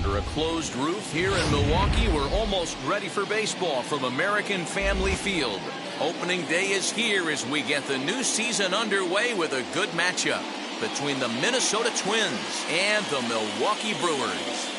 Under a closed roof here in Milwaukee, we're almost ready for baseball from American Family Field. Opening day is here as we get the new season underway with a good matchup between the Minnesota Twins and the Milwaukee Brewers.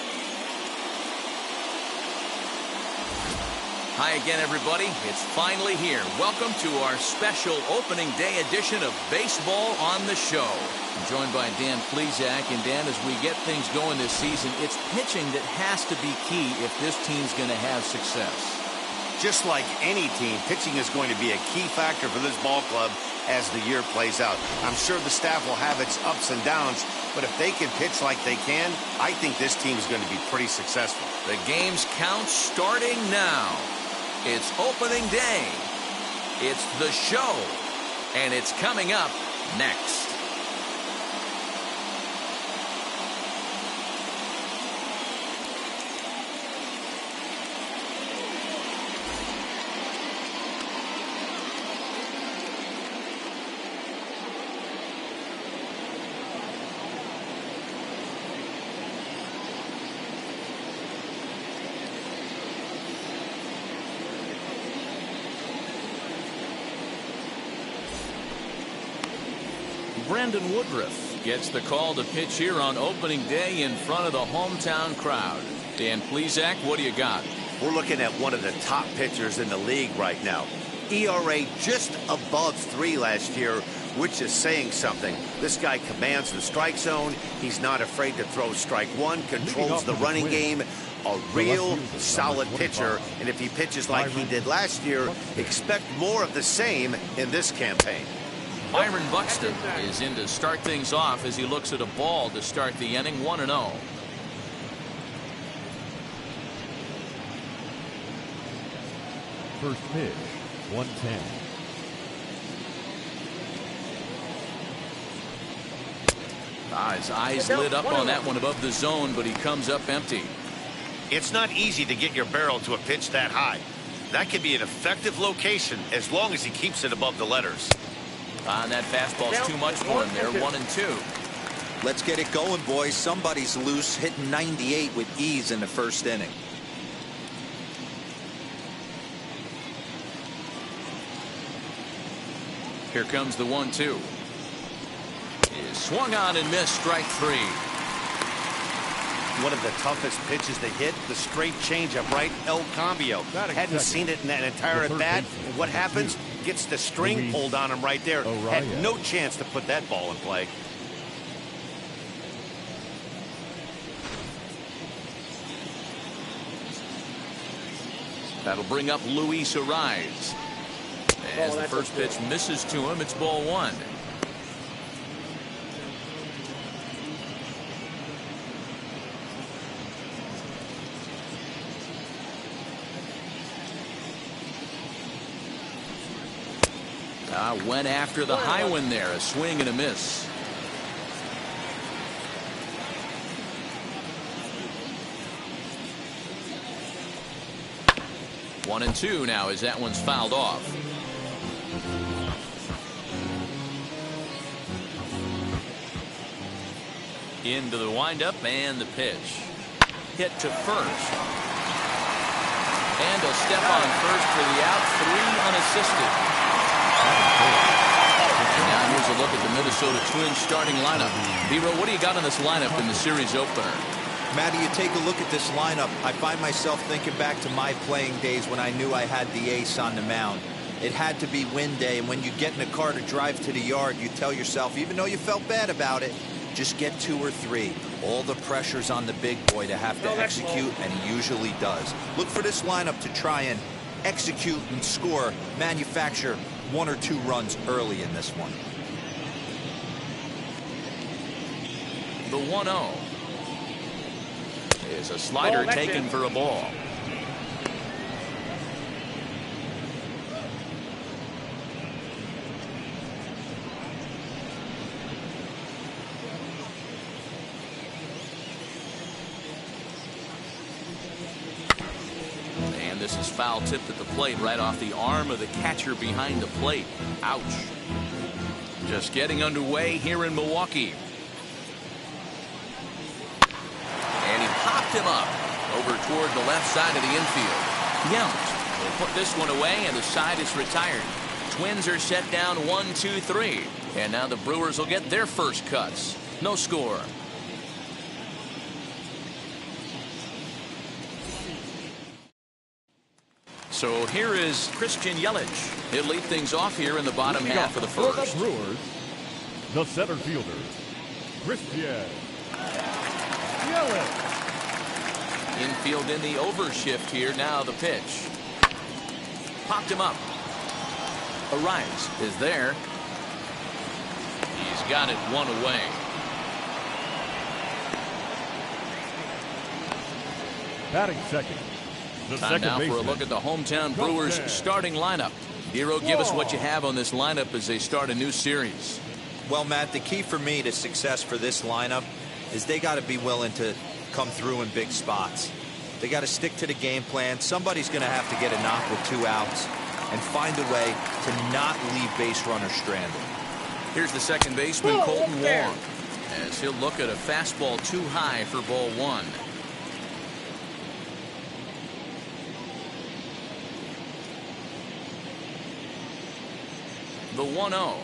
Hi again, everybody. It's finally here. Welcome to our special opening day edition of Baseball on the Show. I'm joined by Dan Plesac. And Dan, as we get things going this season, it's pitching that has to be key if this team's going to have success. Just like any team, pitching is going to be a key factor for this ball club as the year plays out. I'm sure the staff will have its ups and downs, but if they can pitch like they can, I think this team is going to be pretty successful. The game's count starting now. It's opening day. It's the show. And it's coming up next. Woodruff gets the call to pitch here on opening day in front of the hometown crowd. Dan Plesac, what do you got? We're looking at one of the top pitchers in the league right now. ERA just above 3 last year, which is saying something. This guy commands the strike zone. He's not afraid to throw strike one, controls the running game. A real solid pitcher, and if he pitches like he did last year, expect more of the same in this campaign. Byron Buxton is in to start things off as he looks at a ball to start the inning. 1-0. First pitch, 110. His eyes lit up on that one above the zone, but he comes up empty. It's not easy to get your barrel to a pitch that high. That could be an effective location as long as he keeps it above the letters. That fastball's too much for him there. 1-2. Let's get it going, boys. Somebody's loose, hitting 98 with ease in the first inning. Here comes the 1-2. Is swung on and missed. Strike 3. One of the toughest pitches to hit, the straight changeup, right? El Cambio. Hadn't seen it in that entire at bat. And what happens? Gets the string pulled on him right there. Had no chance to put that ball in play. That'll bring up Luis Ariz. As the first pitch misses to him, it's ball 1. Went after the high one there. A swing and a miss. One and 2 now as that one's fouled off. Into the windup and the pitch. Hit to first. And a step on first for the out. 3 unassisted. Now here's a look at the Minnesota Twins starting lineup. Biro, what do you got in this lineup in the series opener? Matty, you take a look at this lineup. I find myself thinking back to my playing days when I knew I had the ace on the mound. It had to be win day, and when you get in a car to drive to the yard, you tell yourself, even though you felt bad about it, just get 2 or 3. All the pressure's on the big boy to have to execute, and he usually does. Look for this lineup to try and execute and score, manufacture 1 or 2 runs early in this one. The 1-0 is a slider taken for a ball. And this is foul tipped at the plate right off the arm of the catcher behind the plate. Ouch. Just getting underway here in Milwaukee. And he popped him up over toward the left side of the infield. Yount will put this one away, and the side is retired. Twins are set down 1-2-3, and now the Brewers will get their first cuts. No score. So here is Christian Yelich. He'll lead things off here in the bottom half of the first. For the Brewers, the center fielder, Christian Yelich. Infield in the overshift here. Now the pitch. Popped him up. A rise is there. He's got it one away. Batting second. Time now for a look at the hometown Brewers starting lineup. Hero, give us what you have on this lineup as they start a new series. Well, Matt, the key for me to success for this lineup is they got to be willing to come through in big spots. They got to stick to the game plan. Somebody's going to have to get a knock with 2 outs and find a way to not leave base runners stranded. Here's the second baseman, Colton Wong, as he'll look at a fastball too high for ball 1. The 1-0.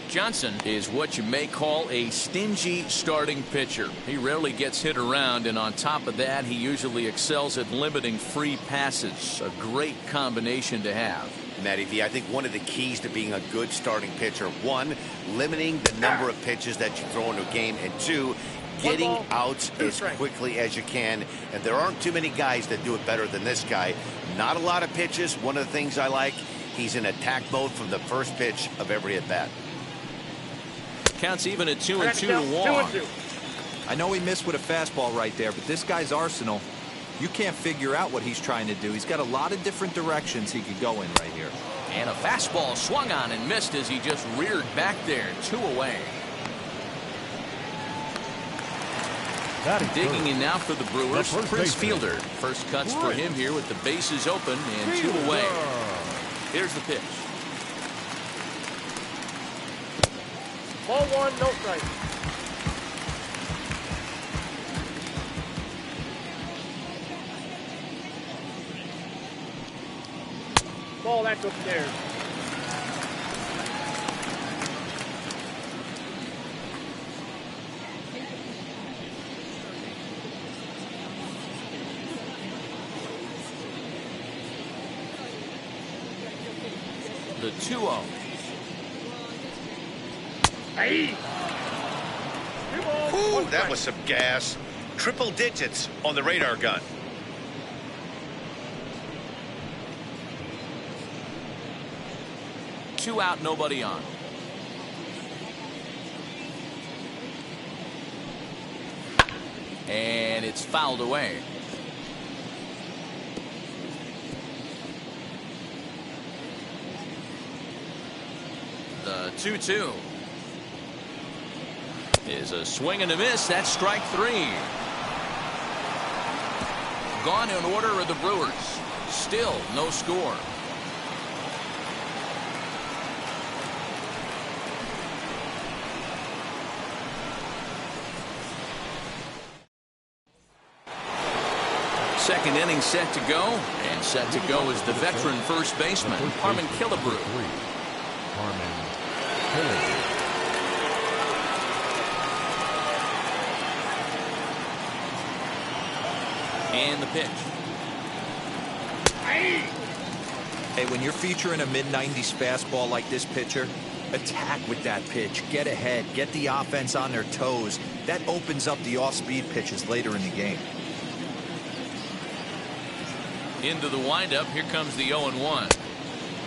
Johnson is what you may call a stingy starting pitcher. He rarely gets hit around, and on top of that, he usually excels at limiting free passes. A great combination to have. Matty V, I think one of the keys to being a good starting pitcher, 1, limiting the number of pitches that you throw into a game, and 2, getting outs as quickly as you can. And there aren't too many guys that do it better than this guy. Not a lot of pitches. One of the things I like, he's in attack mode from the first pitch of every at bat. Counts even at 2-2 to Wong. I know he missed with a fastball right there, but this guy's arsenal, you can't figure out what he's trying to do. He's got a lot of different directions he could go in right here. And a fastball swung on and missed as he just reared back there. 2 away. Digging in now for the Brewers, Prince Fielder. First cuts for him here with the bases open and 2 away. Here's the pitch. Ball 1, no strike. Ball, that's upstairs. The 2-0. Hey. Ooh, that was some gas. Triple digits on the radar gun. Two out, nobody on. And it's fouled away. The 2-2 is a swing and a miss. That's strike 3. Gone in order are the Brewers. Still no score. Second inning set to go, and set to go is the veteran first baseman, Harmon Killebrew. And the pitch. Hey, when you're featuring a mid-90s fastball like this pitcher, attack with that pitch. Get ahead. Get the offense on their toes. That opens up the off-speed pitches later in the game. Into the windup. Here comes the 0-1.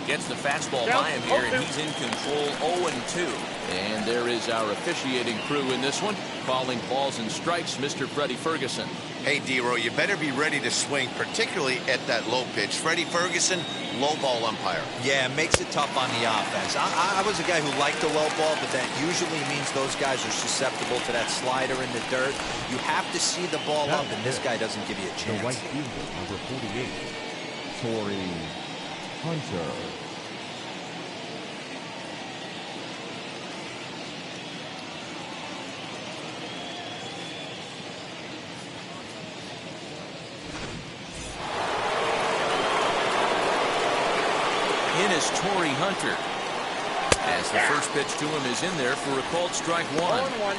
Gets the fastball by him here, and he's in control 0-2. And there is our officiating crew in this one, calling balls and strikes, Mr. Freddie Ferguson. Hey, D-Row, you better be ready to swing, particularly at that low pitch. Freddie Ferguson, low ball umpire. Yeah, makes it tough on the offense. I was a guy who liked the low ball, but that usually means those guys are susceptible to that slider in the dirt. You have to see the ball up, and this guy doesn't give you a chance. The right fielder, number 48, Torrey Hunter. is Torrey Hunter. As the first pitch to him is in there for a called strike one. 0-1.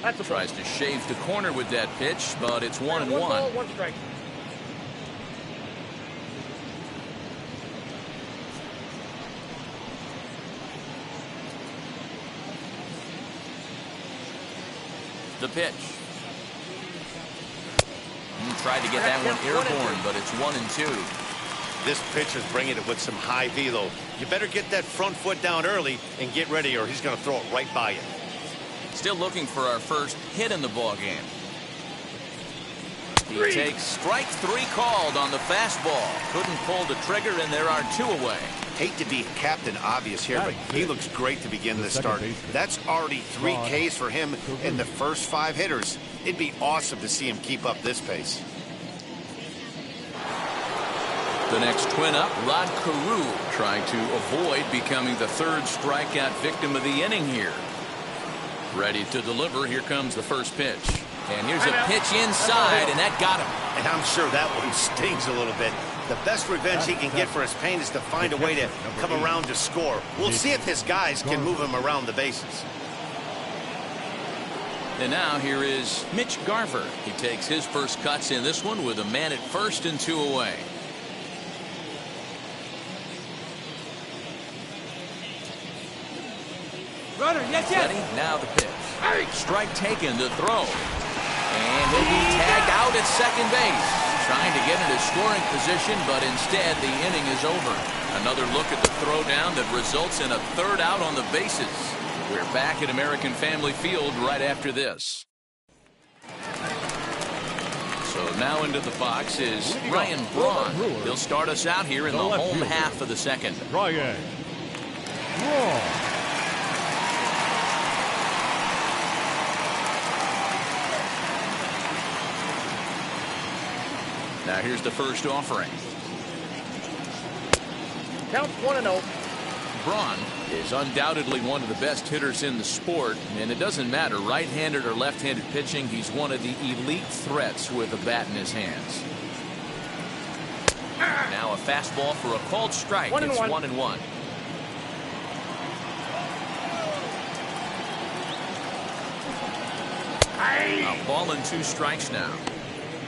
That's a Tries to shave the corner with that pitch, but it's 1-1. 1 ball, 1 strike. The pitch. Tried to get that one airborne, but it's 1-2. This pitcher's bringing it with some high velo. You better get that front foot down early and get ready, or he's going to throw it right by you. Still looking for our first hit in the ball game. He takes strike 3 called on the fastball. Couldn't pull the trigger, and there are 2 away. Hate to be Captain Obvious here, but he looks great to begin this start. That's already 3 Ks for him in the first 5 hitters. It'd be awesome to see him keep up this pace. The next twin up, Rod Carew, trying to avoid becoming the 3rd strikeout victim of the inning here. Ready to deliver. Here comes the first pitch. And here's a pitch inside, and that got him. And I'm sure that one stings a little bit. The best revenge he can get for his pain is to find a way to come around to score. We'll see if his guys can move him around the bases. And now here is Mitch Garver. He takes his first cuts in this one with a man at first and 2 away. Runner, yes, yes. Ready? Now the pitch. Strike taken to throw. And he'll be tagged out at second base. Trying to get into scoring position, but instead the inning is over. Another look at the throwdown that results in a 3rd out on the bases. We're back at American Family Field right after this. So now into the box is Ryan Braun. He'll start us out here in the home half of the second. Ryan Braun. Now here's the first offering. Count 1-0. Braun is undoubtedly one of the best hitters in the sport, and it doesn't matter right-handed or left-handed pitching. He's one of the elite threats with a bat in his hands. Now a fastball for a called strike. It's 1-1. A ball and 2 strikes now.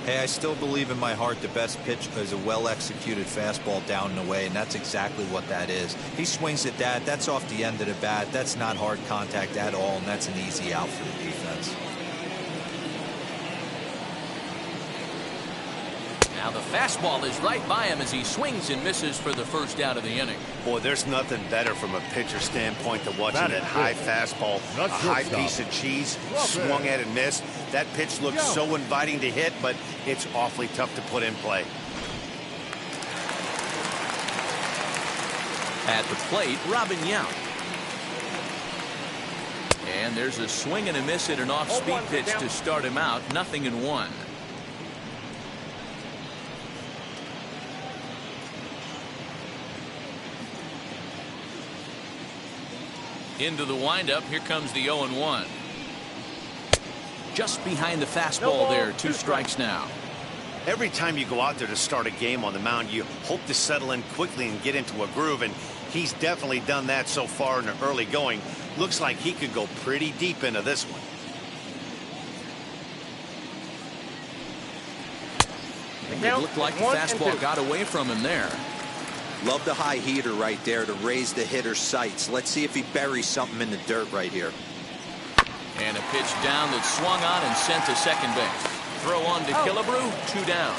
Hey, I still believe in my heart the best pitch is a well-executed fastball down and away, and that's exactly what that is. He swings at that. That's off the end of the bat. That's not hard contact at all, and that's an easy out for the defense. Now the fastball is right by him as he swings and misses for the first out of the inning. Boy, there's nothing better from a pitcher standpoint than watching that high fastball, a high piece of cheese, swung at and missed. That pitch looks so inviting to hit, but it's awfully tough to put in play. At the plate, Robin Yount. And there's a swing and a miss at an off-speed pitch to start him out. 0-1. Into the windup. Here comes the 0-1. Just behind the fastball there. 2 strikes now. Every time you go out there to start a game on the mound, you hope to settle in quickly and get into a groove, and he's definitely done that so far in the early going. Looks like he could go pretty deep into this one. It looked like the fastball got away from him there. Love the high heater right there to raise the hitter's sights. Let's see if he buries something in the dirt right here. And a pitch down that swung on and sent to second base. Throw on to Killebrew. 2 down.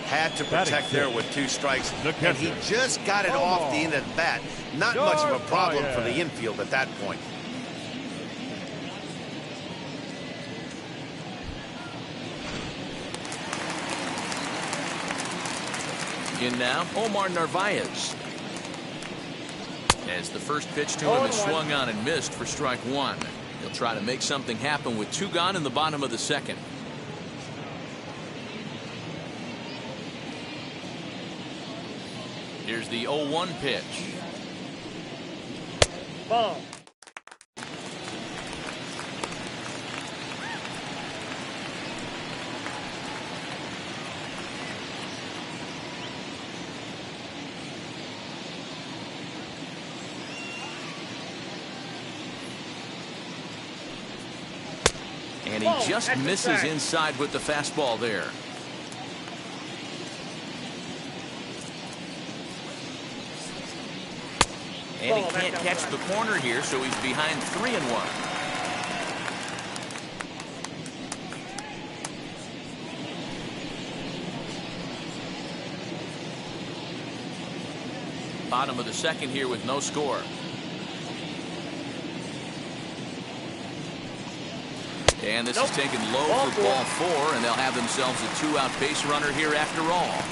Had to protect there with 2 strikes, and he just got it off the end of the bat. Not much of a problem for the infield at that point. In now, Omar Nervaez. As the first pitch to him is swung on and missed for strike 1. He'll try to make something happen with 2 gone in the bottom of the second. Here's the 0-1 pitch. Ball. And he just misses inside with the fastball there. And he can't catch the corner here, so he's behind 3-1. Bottom of the second here with no score. And this is taken low for ball 4, and they'll have themselves a 2-out base runner here after all.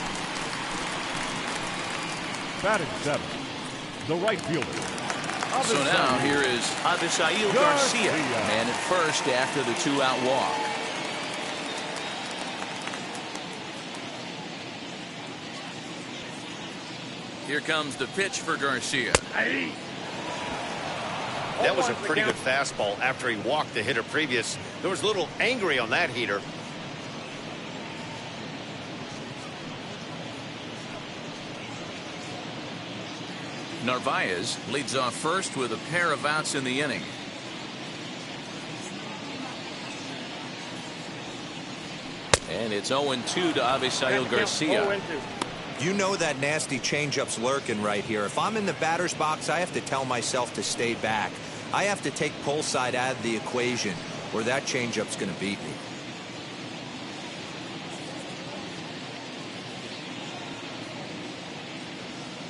Batting 7, the right fielder. So now here is Avisail Garcia, man at first after the 2-out walk. Here comes the pitch for Garcia. That was a pretty good fastball after he walked the hitter previous. There was a little angry on that heater. Nervaez leads off first with a pair of outs in the inning. And it's 0-2 to Avisail Garcia. You know that nasty changeup's lurking right here. If I'm in the batter's box, I have to tell myself to stay back. I have to take pull side out of the equation, or that changeup's going to beat me.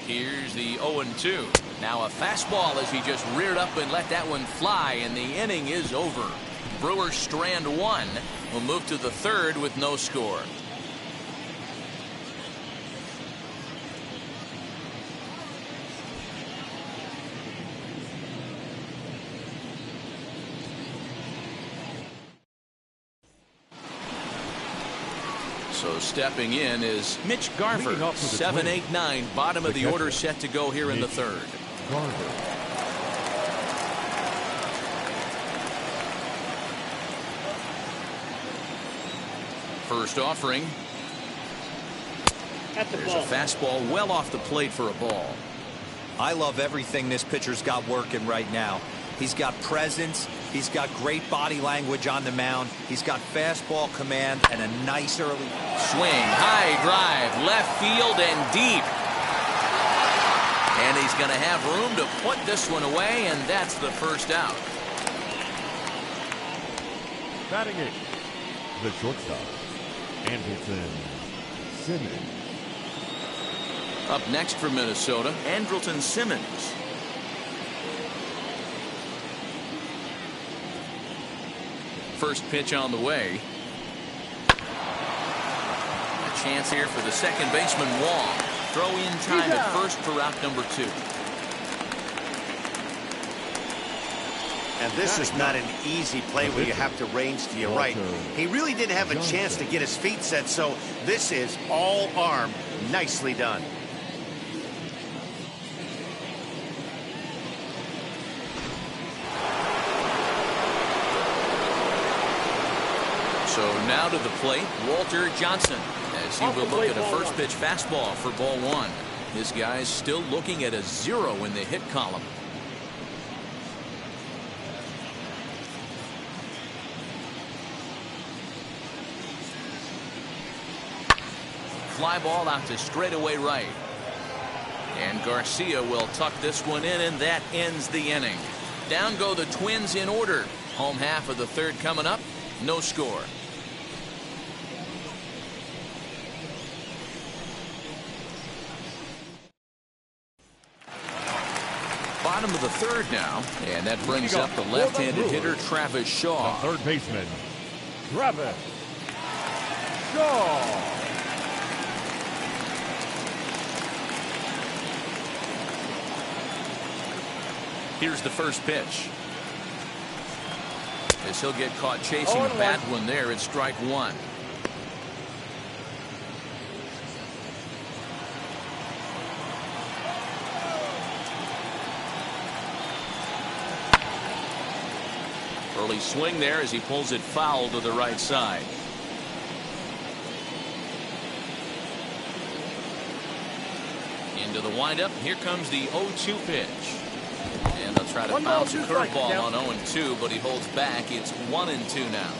Here's the 0-2. Now a fastball as he just reared up and let that one fly, and the inning is over. Brewers strand 1. Will move to the 3rd with no score. So stepping in is Mitch Garver, 7, 8, 9, bottom of the order set to go here in the 3rd. First offering. There's a fastball well off the plate for a ball. I love everything this pitcher's got working right now. He's got presence. He's got great body language on the mound. He's got fastball command and a nice early swing. High drive, left field and deep. And he's going to have room to put this one away, and that's the first out. Batting 8, the shortstop, Andrelton Simmons. Up next for Minnesota, Andrelton Simmons. First pitch on the way. A chance here for the second baseman Wong. Throw in time at first for out number 2. And this is not an easy play where you have to range to your right. He really didn't have a chance to get his feet set, so this is all arm. Nicely done. So now to the plate, Walter Johnson, as he will look at a first pitch fastball for ball 1. This guy's still looking at a 0 in the hit column. Fly ball out to straightaway right. And Garcia will tuck this one in, and that ends the inning. Down go the Twins in order. Home half of the 3rd coming up. No score. Bottom of the 3rd now, and that brings up the left-handed hitter Trevor Shaw. The third baseman, Trevor Shaw. Here's the first pitch. As he'll get caught chasing a bad one there at strike 1. Early swing there as he pulls it foul to the right side. Into the windup. Here comes the 0-2 pitch. And they'll try to bounce a curveball on 0-2, but he holds back. It's 1-2 now.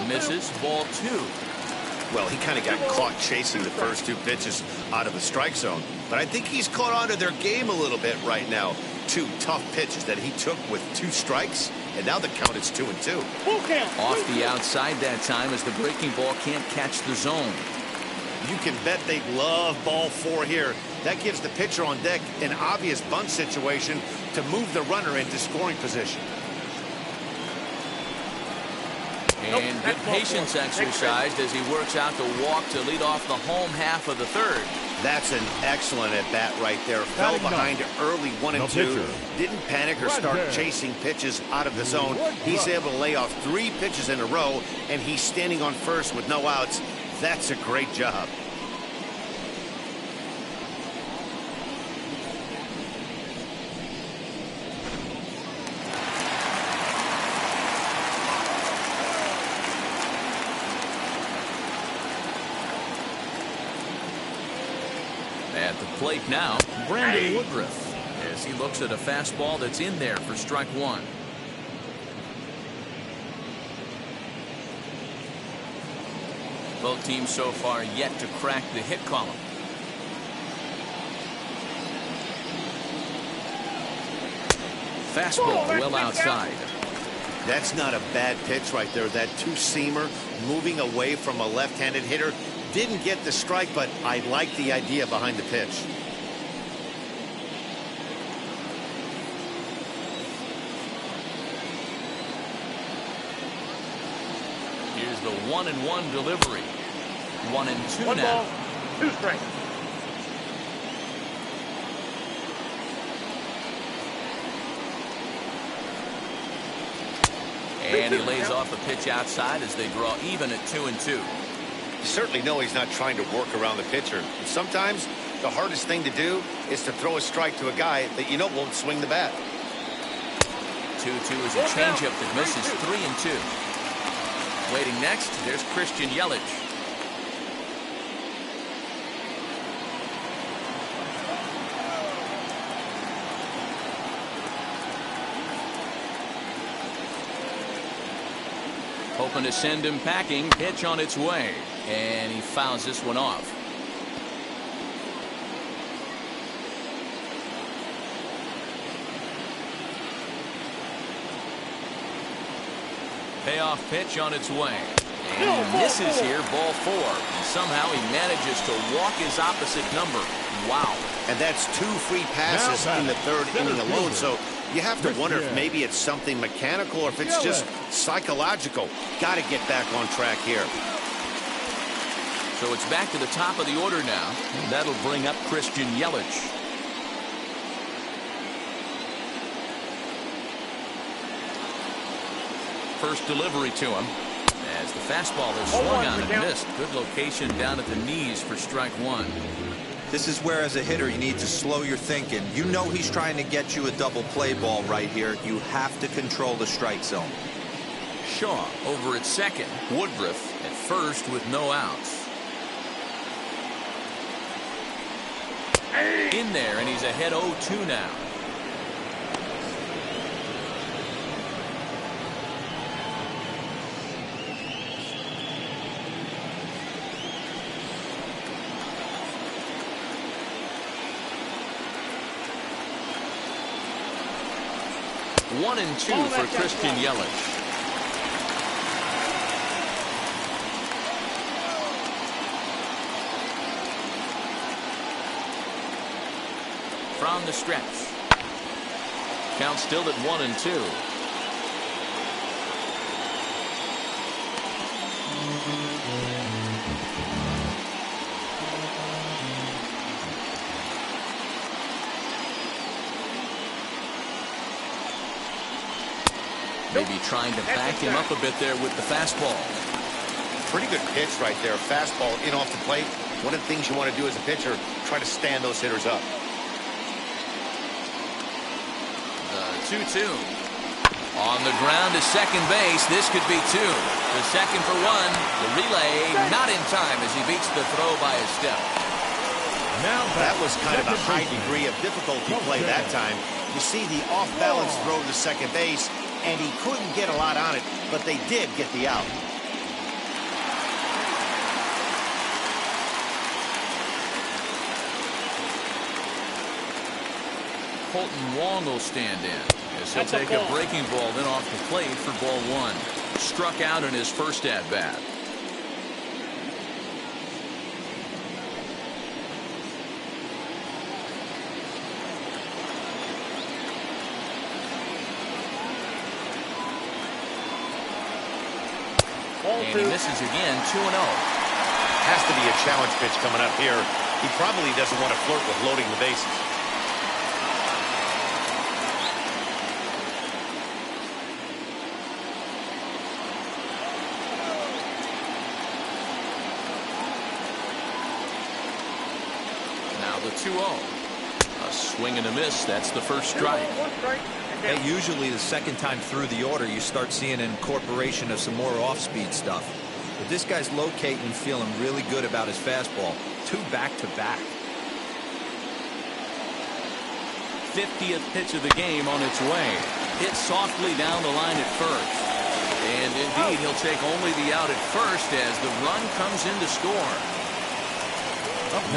Misses. Ball 2. Well, he kind of got caught chasing the first 2 pitches out of the strike zone. But I think he's caught on to their game a little bit right now. 2 tough pitches that he took with 2 strikes, and now the count is 2-2. Off the outside that time as the breaking ball can't catch the zone. You can bet they love ball 4 here. That gives the pitcher on deck an obvious bunt situation to move the runner into scoring position. And good patience exercised as he works out the walk to lead off the home half of the 3rd. That's an excellent at-bat right there. Fell behind early 1-2. Didn't panic or start chasing pitches out of the zone. He's able to lay off 3 pitches in a row, and he's standing on first with no outs. That's a great job. At the plate now, Woodruff, as he looks at a fastball that's in there for strike 1. Both teams so far yet to crack the hit column. Fastball well outside. That's not a bad pitch right there. That 2-seamer moving away from a left-handed hitter. Didn't get the strike, but I like the idea behind the pitch. Here's the 1-1 delivery. 1-2 1 now. ball, 2 strikes. And he lays off a pitch outside as they draw even at 2-2. You certainly know he's not trying to work around the pitcher. But sometimes the hardest thing to do is to throw a strike to a guy that you know won't swing the bat. 2-2 is a changeup that misses. 3-2. Waiting next, there's Christian Yelich. Hoping to send him packing. Pitch on its way. And he fouls this one off. Payoff pitch on its way. And he misses here, ball 4. And somehow he manages to walk his opposite number. Wow. And that's 2 free passes in the 3rd inning alone. So you have to wonder if maybe it's something mechanical or if it's just psychological. Got to get back on track here. So it's back to the top of the order now. And that'll bring up Christian Yelich. First delivery to him. As the fastball is swung on and missed. Good location down at the knees for strike 1. This is where, as a hitter, you need to slow your thinking. You know he's trying to get you a double play ball right here. You have to control the strike zone. Shaw over at second. Woodruff at first with no outs. In there, and he's ahead 0-2 now. One and 2 for Christian Yelich. From the stretch. Count still at 1-2. Maybe trying to back him up a bit there with the fastball. Pretty good pitch right there. Fastball in off the plate. One of the things you want to do as a pitcher, try to stand those hitters up. 2-2. On the ground to second base. This could be two. The second for one. The relay not in time as he beats the throw by a step. Now that was kind of a high degree of difficulty play that time. You see the off-balance throw to second base, and he couldn't get a lot on it, but they did get the out. Colton Wong will stand in as he'll take a breaking ball then off the plate for ball one. Struck out in his first at-bat. And he misses again, 2-0. Has to be a challenge pitch coming up here. He probably doesn't want to flirt with loading the bases. The 2-0. A swing and a miss. That's the first strike. Hey, usually the second time through the order, you start seeing an incorporation of some more off-speed stuff. But this guy's locating and feeling really good about his fastball. 2 back-to-back. 50th pitch of the game on its way. Hit softly down the line at first. And indeed, he'll take only the out at first as the run comes in to score.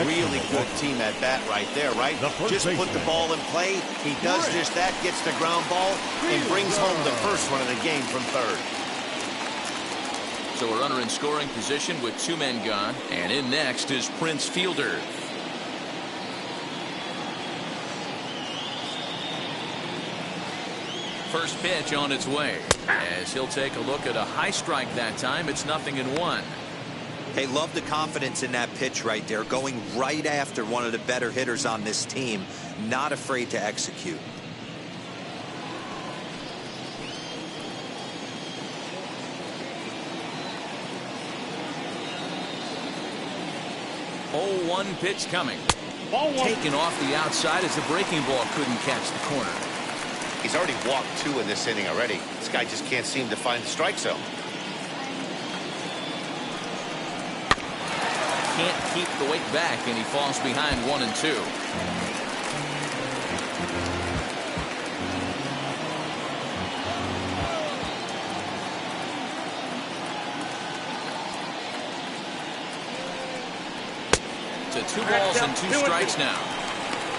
Really good team at bat right there, right? Just put the ball in play. He does just that, gets the ground ball, and brings home the first run of the game from third. So a runner in scoring position with 2 men gone. And in next is Prince Fielder. First pitch on its way. As he'll take a look at a high strike that time. It's 0-1. Hey, love the confidence in that pitch right there. Going right after one of the better hitters on this team. Not afraid to execute. Oh, 1 pitch coming. Taken off the outside as the breaking ball couldn't catch the corner. He's already walked 2 in this inning already. This guy just can't seem to find the strike zone. Can't keep the weight back, and he falls behind 1-2. To 2 balls and 2 strikes now.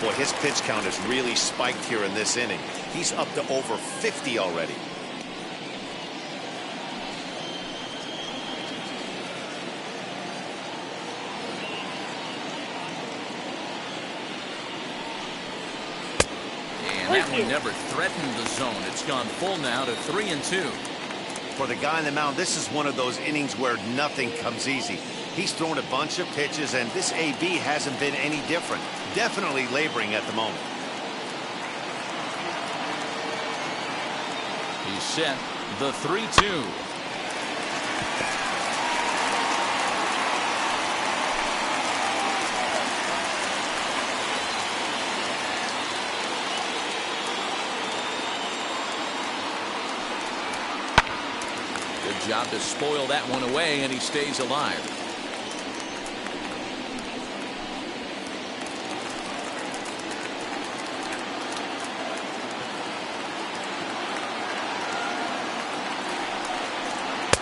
Boy, his pitch count has really spiked here in this inning. He's up to over 50 already. That one never threatened the zone. It's gone full now to 3-2. For the guy on the mound, this is one of those innings where nothing comes easy. He's thrown a bunch of pitches, and this AB hasn't been any different. Definitely laboring at the moment. He's set the 3-2. Job to spoil that one away, and he stays alive.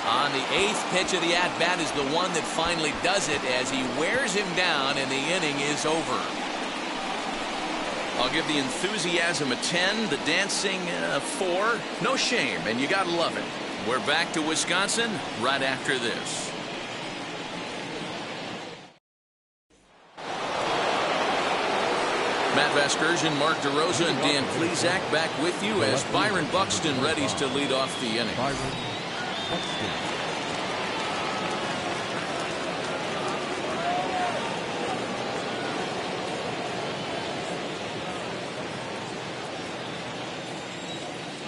On the 8th pitch of the at-bat is the one that finally does it as he wears him down, and the inning is over. I'll give the enthusiasm a 10, the dancing a 4. No shame, and you gotta love it. We're back to Wisconsin right after this. Matt Vasgersian, Mark DeRosa, and Dan Plesac back with you as Byron Buxton readies to lead off the inning.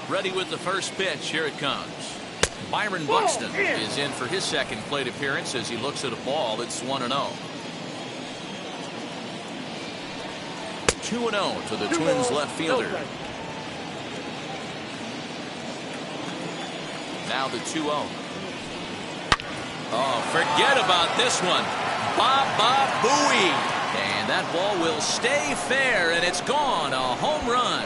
Ready with the first pitch. Here it comes. Byron Buxton is in for his second plate appearance as he looks at a ball that's 1-0. 2-0 to the Twins left fielder. Now the 2-0. Oh, forget about this one. Baba Booey. And that ball will stay fair, and it's gone. A home run.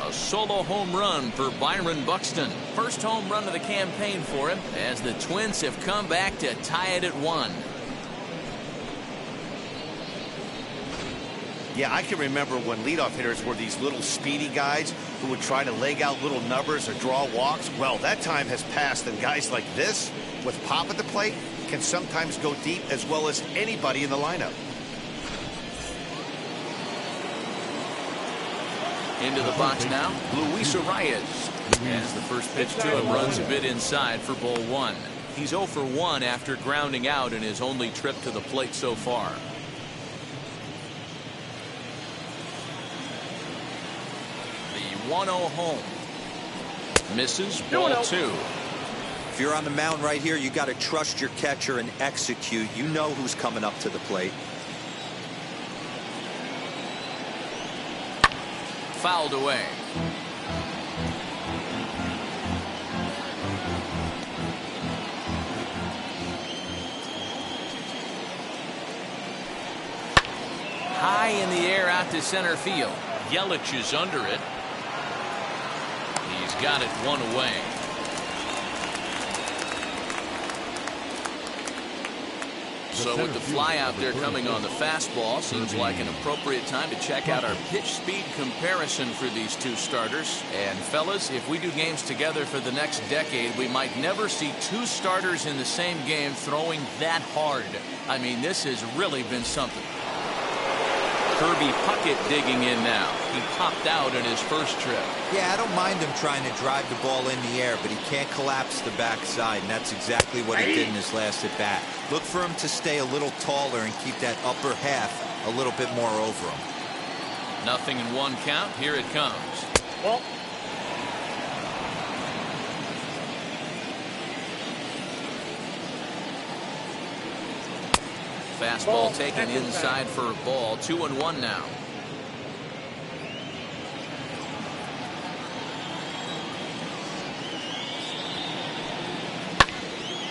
A solo home run for Byron Buxton. First home run of the campaign for him, as the Twins have come back to tie it at 1. Yeah, I can remember when leadoff hitters were these little speedy guys who would try to leg out little numbers or draw walks. Well, that time has passed, and guys like this, with pop at the plate, can sometimes go deep as well as anybody in the lineup. Into the box now, Luis Arias. As the first pitch to him runs a bit inside for ball 1. He's 0 for 1 after grounding out in his only trip to the plate so far. The 1-0 home. Misses, ball 2. If you're on the mound right here, you got to trust your catcher and execute. You know who's coming up to the plate. Fouled away. High in the air out to center field. Yelich is under it. He's got it 1 away. So with the fly out there coming on the fastball, seems like an appropriate time to check out our pitch speed comparison for these two starters. And fellas, if we do games together for the next decade, we might never see two starters in the same game throwing that hard. I mean, this has really been something. Kirby Puckett digging in now. He popped out in his first trip. Yeah, I don't mind him trying to drive the ball in the air, but he can't collapse the backside, and that's exactly what he did in his last at bat. Look for him to stay a little taller and keep that upper half a little bit more over him. 0-1 count. Here it comes. Well, fastball taken inside for a ball. 2-1 now.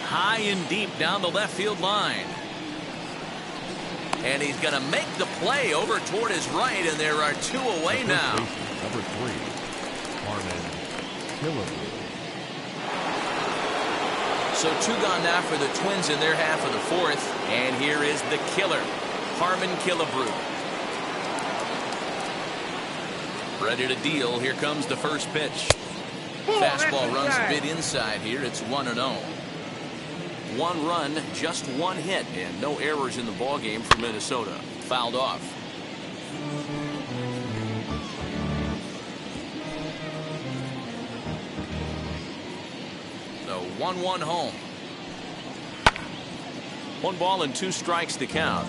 High and deep down the left field line. And he's going to make the play over toward his right, and there are 2 away now. Number 3, Harmon Killebrew. So 2 gone now for the Twins in their half of the 4th. And here is the killer, Harmon Killebrew. Ready to deal. Here comes the first pitch. Fastball runs a bit inside here. It's 1-0. 1 run, just 1 hit, and no errors in the ballgame for Minnesota. Fouled off. So 1-1 home. 1 ball and 2 strikes to count.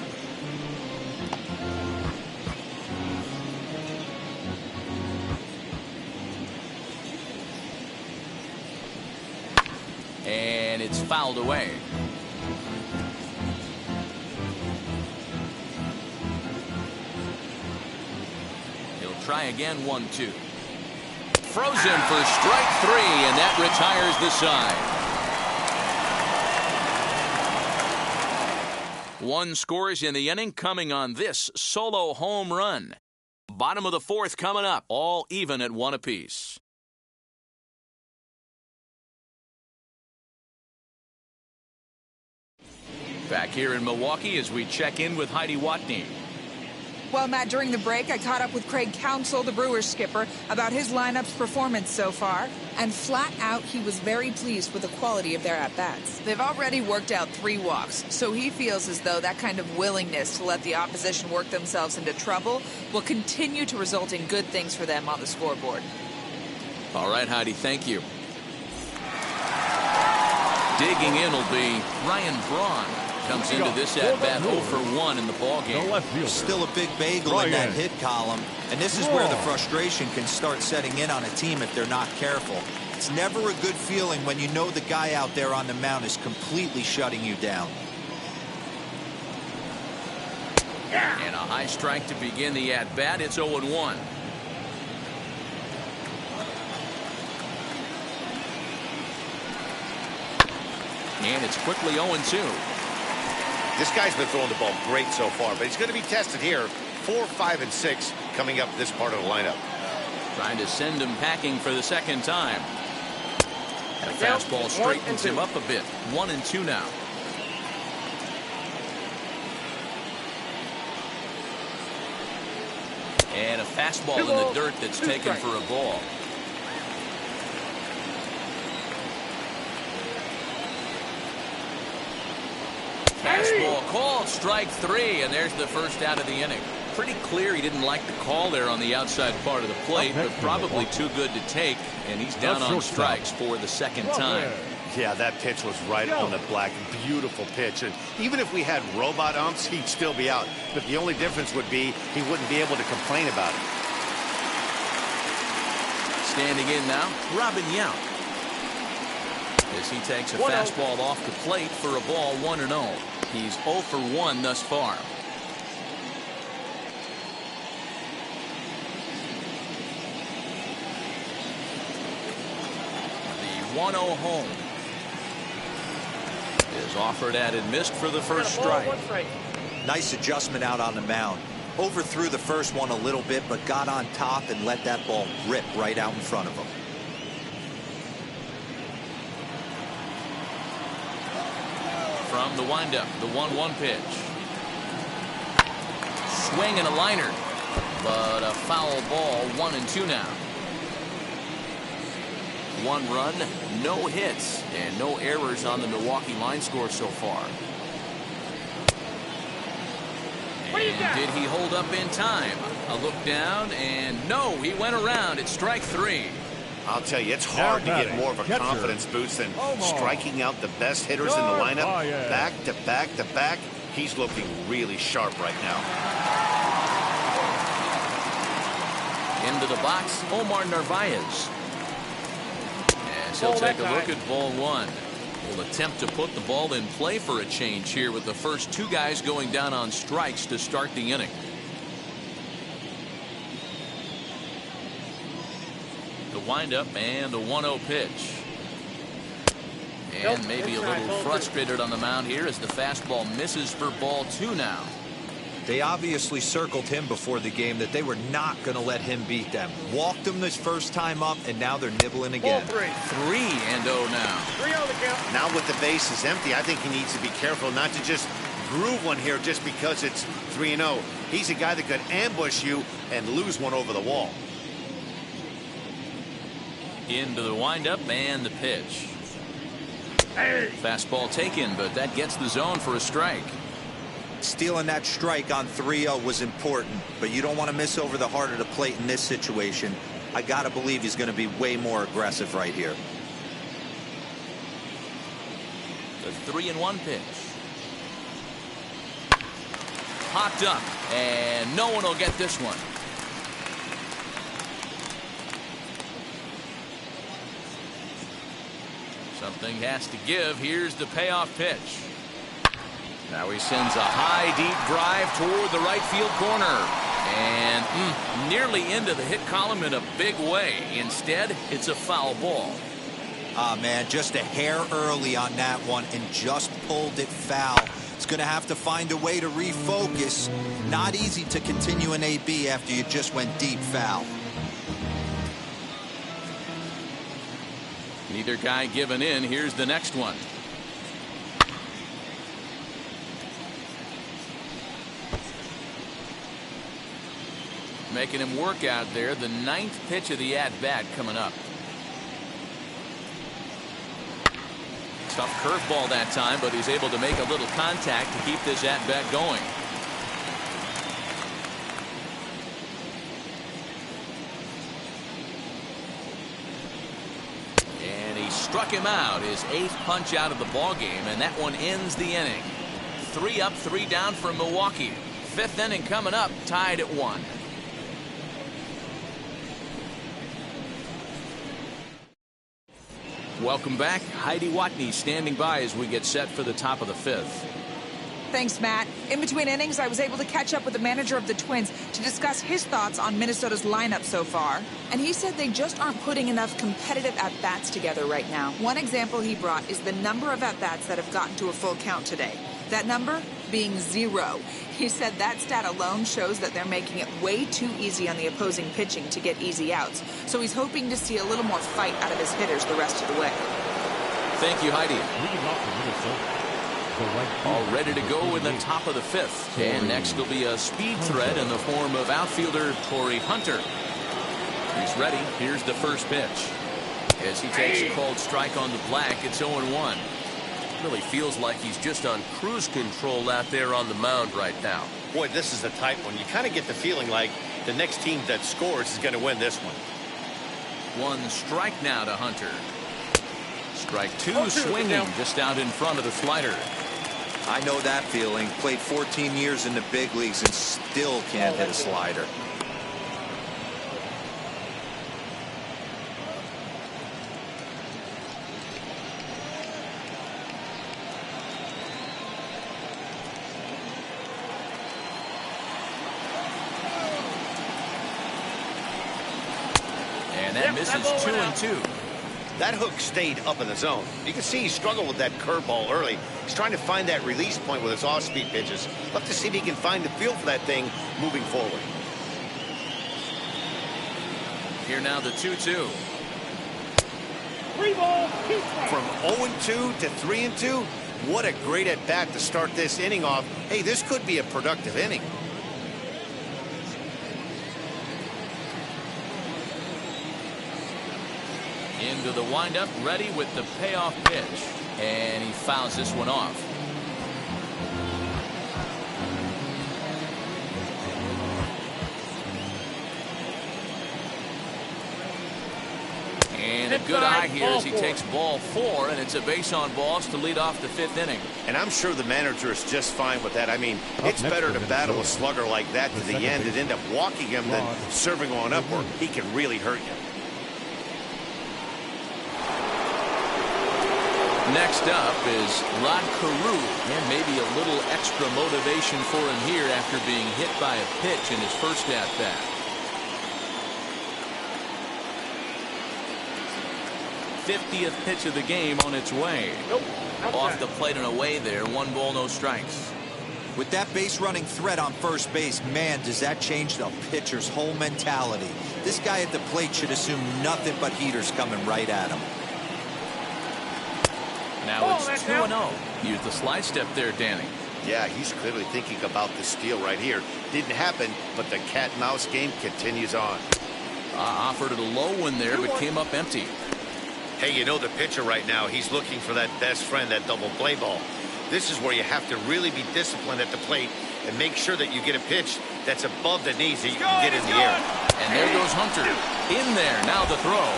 And it's fouled away. He'll try again. 1-2. Frozen for strike 3, and that retires the side. 1 scores in the inning, coming on this solo home run. Bottom of the 4th coming up, all even at 1 apiece. Back here in Milwaukee as we check in with Heidi Watney. Well, Matt, during the break, I caught up with Craig Counsell, the Brewers skipper, about his lineup's performance so far. And flat out, he was very pleased with the quality of their at-bats. They've already worked out 3 walks, so he feels as though that kind of willingness to let the opposition work themselves into trouble will continue to result in good things for them on the scoreboard. All right, Heidi, thank you. Digging in will be Ryan Braun. Comes into this at-bat 0 for 1 in the ballgame. Still a big bagel in that hit column, and this is where the frustration can start setting in on a team if they're not careful. It's never a good feeling when you know the guy out there on the mound is completely shutting you down. And a high strike to begin the at-bat. It's 0-1. And it's quickly 0-2. This guy's been throwing the ball great so far, but he's going to be tested here. 4, 5, and 6 coming up this part of the lineup. Trying to send him packing for the second time. The fastball straightens him up a bit. 1-2 now. And a fastball in the dirt that's taken for a ball. Fastball called, strike 3, and there's the first out of the inning. Pretty clear he didn't like the call there on the outside part of the plate, but probably too good to take, and he's down on strikes for the second time. Yeah, that pitch was right on the black. Beautiful pitch. And even if we had robot umps, he'd still be out. But the only difference would be he wouldn't be able to complain about it. Standing in now, Robin Yount. As he takes a fastball off the plate for a ball 1-0. He's 0 for 1 thus far. The 1-0 home is offered at and missed for the first strike. Nice adjustment out on the mound. Overthrew the first one a little bit, but got on top and let that ball rip right out in front of him. From the windup, the 1-1 pitch. Swing and a liner, but a foul ball. 1-2 now. 1 run, no hits, and no errors on the Milwaukee line score so far. And did he hold up in time? A look down, and no, he went around. It's strike 3. I'll tell you, it's hard to get more of a confidence boost than striking out the best hitters in the lineup. Back to back to back. He's looking really sharp right now. Into the box, Omar Nervaez. As he'll take a look at ball 1. Will attempt to put the ball in play for a change here with the first 2 guys going down on strikes to start the inning. The windup and the 1-0 pitch. And maybe a little frustrated on the mound here as the fastball misses for ball 2 now. They obviously circled him before the game that they were not going to let him beat them. Walked him this first time up, and now they're nibbling again. 3-0 now. 3-0 the count. Now with the base is empty, I think he needs to be careful not to just groove one here just because it's 3-0. He's a guy that could ambush you and lose one over the wall. Into the windup and the pitch. Fastball taken, but that gets the zone for a strike. Stealing that strike on 3-0 was important, but you don't want to miss over the heart of the plate in this situation. I got to believe he's going to be way more aggressive right here. The 3-1 pitch. Popped up, and no one will get this one. Something has to give. Here's the payoff pitch. Now he sends a high, deep drive toward the right field corner. And nearly into the hit column in a big way. Instead, it's a foul ball. Ah, man, just a hair early on that one and just pulled it foul. It's going to have to find a way to refocus. Not easy to continue an AB after you just went deep foul. Neither guy giving in. Here's the next one. Making him work out there. The 9th pitch of the at-bat coming up. Tough curveball that time, but he's able to make a little contact to keep this at-bat going. And he struck him out, his 8th punch out of the ballgame, and that one ends the inning. 3 up, 3 down for Milwaukee. 5th inning coming up, tied at 1. Welcome back. Heidi Watney standing by as we get set for the top of the 5th. Thanks, Matt. In between innings, I was able to catch up with the manager of the Twins to discuss his thoughts on Minnesota's lineup so far. And he said they just aren't putting enough competitive at-bats together right now. One example he brought is the number of at-bats that have gotten to a full count today. That number being 0. He said that stat alone shows that they're making it way too easy on the opposing pitching to get easy outs. So he's hoping to see a little more fight out of his hitters the rest of the way. Thank you, Heidi. Leading off for Minnesota, the right fielder, All ready to go in the top of the 5th. And next will be a speed threat in the form of outfielder Torrey Hunter. He's ready. Here's the first pitch. As he takes a called strike on the black, it's 0-1. Really feels like he's just on cruise control out there on the mound right now. Boy, this is a tight one. You kind of get the feeling like the next team that scores is going to win this one. 1 strike now to Hunter. Strike 2 swinging just out in front of the slider. I know that feeling. Played 14 years in the big leagues and still can't hit a slider. And that misses 2-2. That hook stayed up in the zone. You can see he struggled with that curveball early. He's trying to find that release point with his off-speed pitches. Love to see if he can find the feel for that thing moving forward. Here now the 2-2. 3 ball, 2 strikes. From 0-2 to 3-2, what a great at-bat to start this inning off. Hey, this could be a productive inning. Into the windup, ready with the payoff pitch. And he fouls this one off. And a good eye here as he takes ball 4, and it's a base on balls to lead off the 5th inning. And I'm sure the manager is just fine with that. I mean, it's better to battle a slugger like that to the end and end up walking him than serving one up where he can really hurt you. Next up is Rod Carew, and maybe a little extra motivation for him here after being hit by a pitch in his first at-bat. '50th pitch of the game on its way. Nope. Off the plate and away there. 1 ball, no strikes. With that base running threat on first base, man, does that change the pitcher's whole mentality. This guy at the plate should assume nothing but heaters coming right at him. Now it's 2-0. Use the slide step there, Danny. Yeah, he's clearly thinking about the steal right here. Didn't happen, but the cat-mouse game continues on. Offered it a low one there, but came up empty. Hey, you know the pitcher right now, he's looking for that best friend, that double play ball. This is where you have to really be disciplined at the plate and make sure that you get a pitch that's above the knees that you can get in the air. And there goes Hunter. In there, now the throw.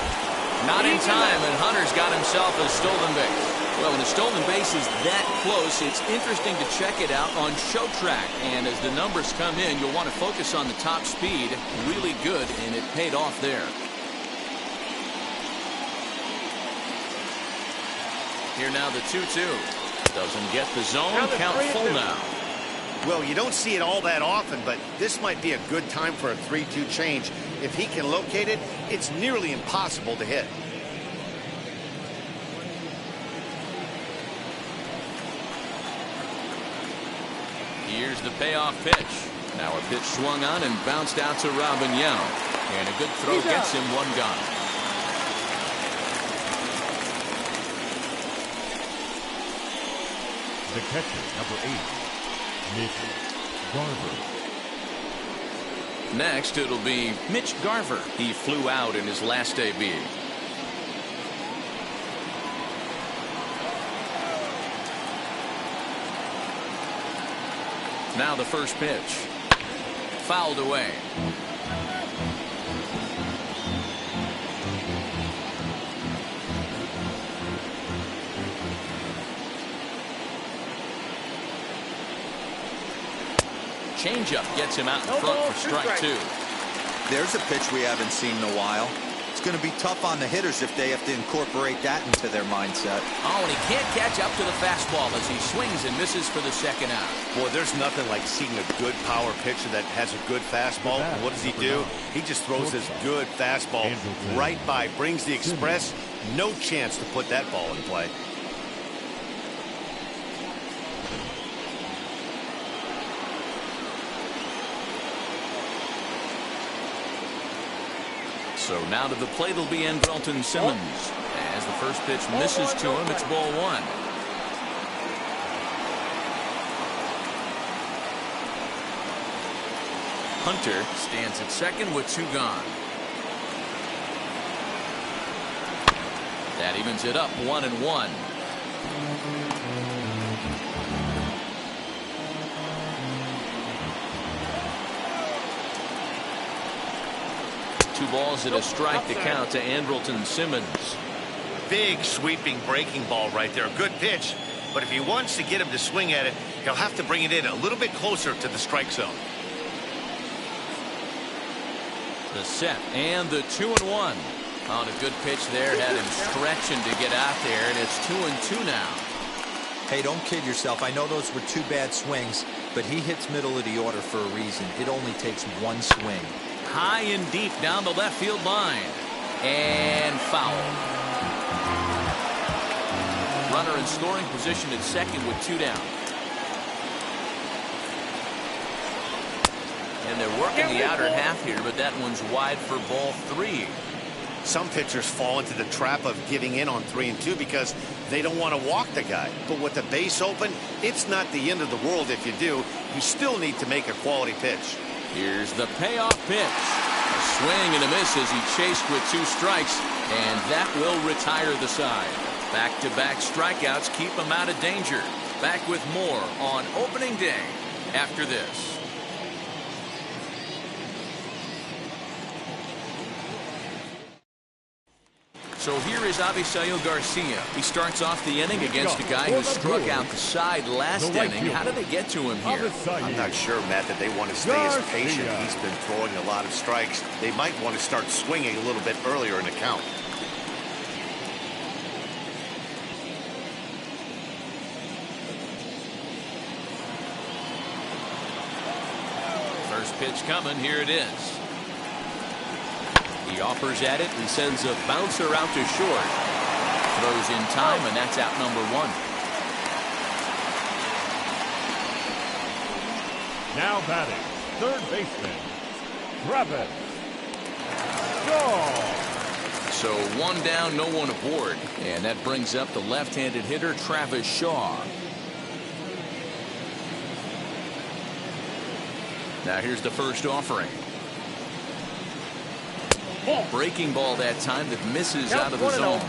Not in time, and Hunter's got himself a stolen base. Well, when a stolen base is that close, it's interesting to check it out on Show Track. And as the numbers come in, you'll want to focus on the top speed. Really good, and it paid off there. Here now the 2-2. Doesn't get the zone. Count full now. Well, you don't see it all that often, but this might be a good time for a 3-2 change. If he can locate it, it's nearly impossible to hit. Here's the payoff pitch. Now a pitch swung on and bounced out to Robin Young. And a good throw gets him 1 gone. The catcher, number 8, Mitch Garver. Next, it'll be Mitch Garver. He flew out in his last AB. Now the first pitch. Fouled away. Changeup gets him out in front for strike 2. There's a pitch we haven't seen in a while. It's going to be tough on the hitters if they have to incorporate that into their mindset. Oh, and he can't catch up to the fastball as he swings and misses for the second out. Boy, there's nothing like seeing a good power pitcher that has a good fastball. And what does he do? He just throws this good fastball right by, brings the express. No chance to put that ball in play. So now to the plate will be Andrelton Simmons. As the first pitch misses to him, it's ball one. Hunter stands at second with two gone. That evens it up, 1-1. Two balls and a strike to count to Andrelton Simmons. Big sweeping breaking ball right there. Good pitch. But if he wants to get him to swing at it, he'll have to bring it in a little bit closer to the strike zone. The set and the 2-1. On a good pitch there, had him stretching to get out there, and it's 2-2 now. Hey, don't kid yourself. I know those were two bad swings, but he hits middle of the order for a reason. It only takes one swing. High and deep down the left field line. And foul. Runner in scoring position at second with two down. And they're working the outer half here, but that one's wide for ball three. Some pitchers fall into the trap of giving in on 3 and 2 because they don't want to walk the guy. But with the base open, it's not the end of the world if you do. You still need to make a quality pitch. Here's the payoff pitch. A swing and a miss as he chased with two strikes, and that will retire the side. Back-to-back strikeouts keep him out of danger. Back with more on opening day after this. So here is Avisail Garcia. He starts off the inning against a guy who struck out the side last inning. How did they get to him here? I'm not sure, Matt, that they want to stay as patient. He's been throwing a lot of strikes. They might want to start swinging a little bit earlier in the count. First pitch coming. Here it is. He offers at it and sends a bouncer out to short. Throws in time, and that's out number one. Now batting, third baseman, Trevor Shaw. So one down, no one aboard. And that brings up the left-handed hitter, Trevor Shaw. Now here's the first offering. Breaking ball that time that misses out of the zone.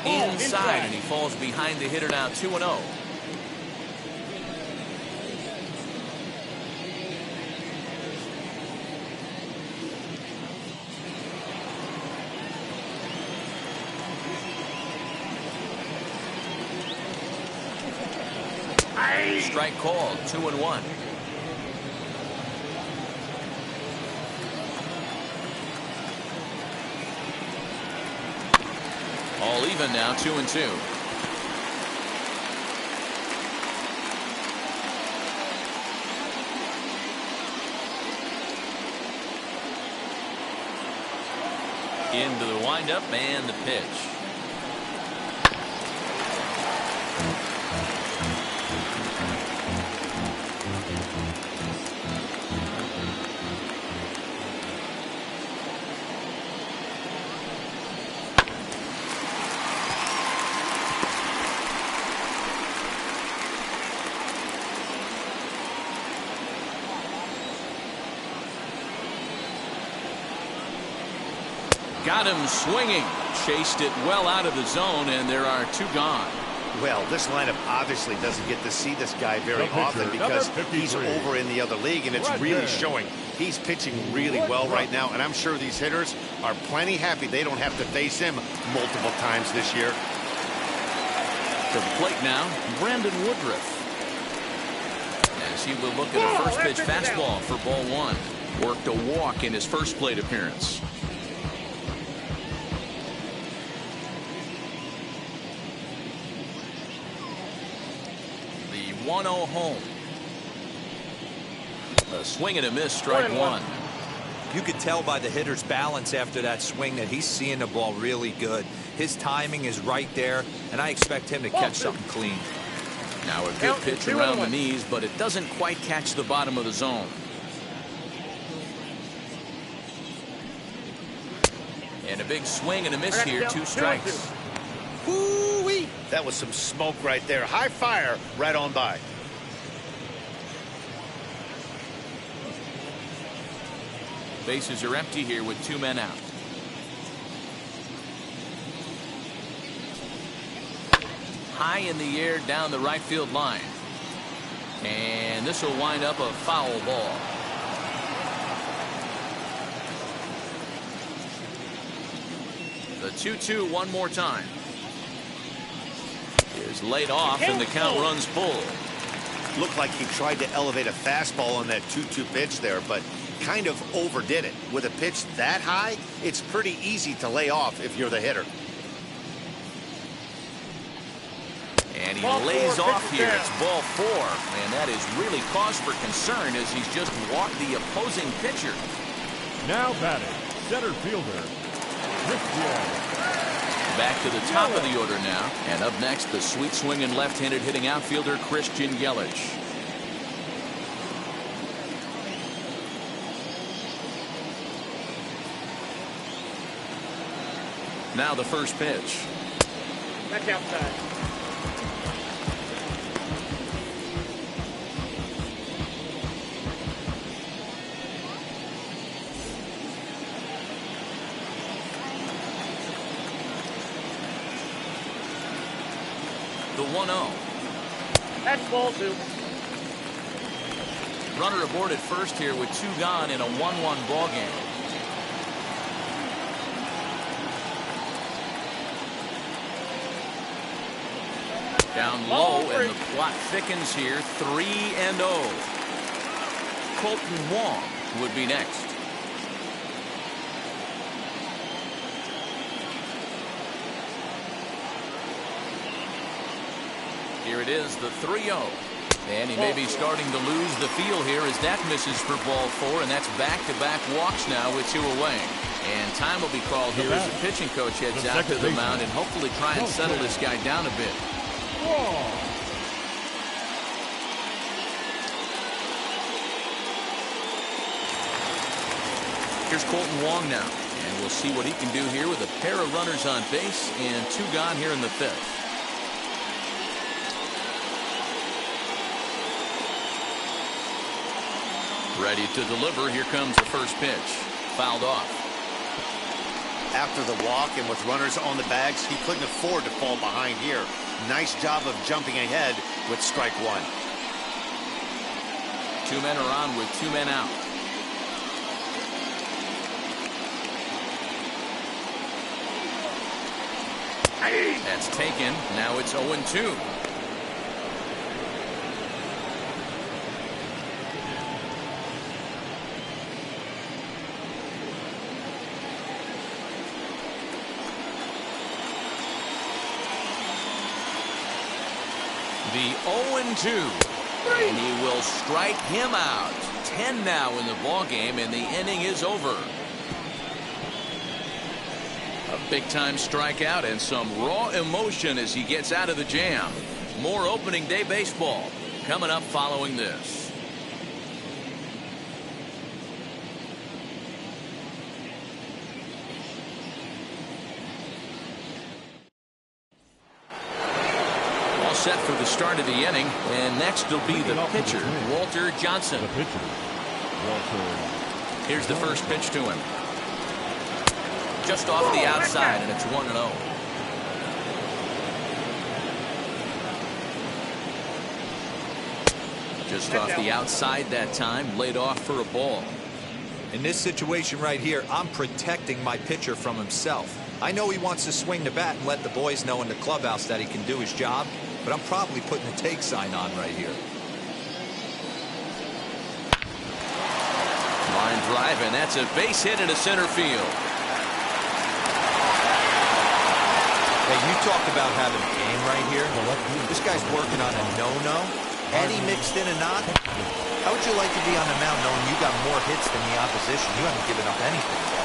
Inside, and he falls behind the hitter now, 2-0. Strike called, 2-1. All even now, 2-2. Into the windup and the pitch. Got him swinging. Chased it well out of the zone, and there are two gone. Well, this lineup obviously doesn't get to see this guy very often because he's over in the other league, and it's really showing. He's pitching really well right now, and I'm sure these hitters are plenty happy they don't have to face him multiple times this year. To the plate now, Brandon Woodruff. As he will look at a first pitch fastball for ball one. Worked a walk in his first plate appearance. The 1-0 home. A swing and a miss, strike one. You could tell by the hitter's balance after that swing that he's seeing the ball really good. His timing is right there, and I expect him to catch something clean. Now a good pitch around the knees, but it doesn't quite catch the bottom of the zone. And a big swing and a miss here, 2 strikes. Woo-wee! That was some smoke right there. High fire right on by. Bases are empty here with 2 men out. High in the air down the right field line. And this will wind up a foul ball. The 2-2 one more time. Is laid off and the count runs full. Looked like he tried to elevate a fastball on that 2-2 pitch there, but kind of overdid it. With a pitch that high, it's pretty easy to lay off if you're the hitter. And he lays off here. It's ball 4. And that is really cause for concern as he's just walked the opposing pitcher. Now batting, center fielder, Christian. Back to the top of the order now. And up next, the sweet swinging left-handed hitting outfielder, Christian Yelich. Now the first pitch. That's outside. The 1-0. That's ball 2. Runner aboard at first here with 2 gone in a 1-1 ball game. Down low, and the plot thickens here. 3-0. Colton Wong would be next. Here it is, the 3-0. And he may be starting to lose the feel here as that misses for ball 4, and that's back-to-back walks now with 2 away. And time will be called here as the pitching coach heads out to the mound and hopefully try and settle this guy down a bit. Here's Colton Wong now, and we'll see what he can do here with a pair of runners on base and 2 gone here in the 5th. Ready to deliver. Here comes the first pitch. Fouled off. After the walk and with runners on the bags, he couldn't afford to fall behind here. Nice job of jumping ahead with strike 1. 2 men are on with 2 men out. That's taken. Now it's 0-2. The 0-2. And he will strike him out. 10 now in the ball game, and the inning is over. A big-time strikeout and some raw emotion as he gets out of the jam. More opening day baseball coming up following this. Set for the start of the inning, and next will be the pitcher, Walter Johnson. The pitcher, Walter. Here's the first pitch to him. Just off the outside, and it's 1-0. Just off the outside that time, laid off for a ball. In this situation right here, I'm protecting my pitcher from himself. I know he wants to swing the bat and let the boys know in the clubhouse that he can do his job, but I'm probably putting a take sign on right here. Line drive, and that's a base hit into center field. Hey, you talk about having a game right here. This guy's working on a no-no, and he mixed in a knock. How would you like to be on the mound knowing you got more hits than the opposition? You haven't given up anything yet.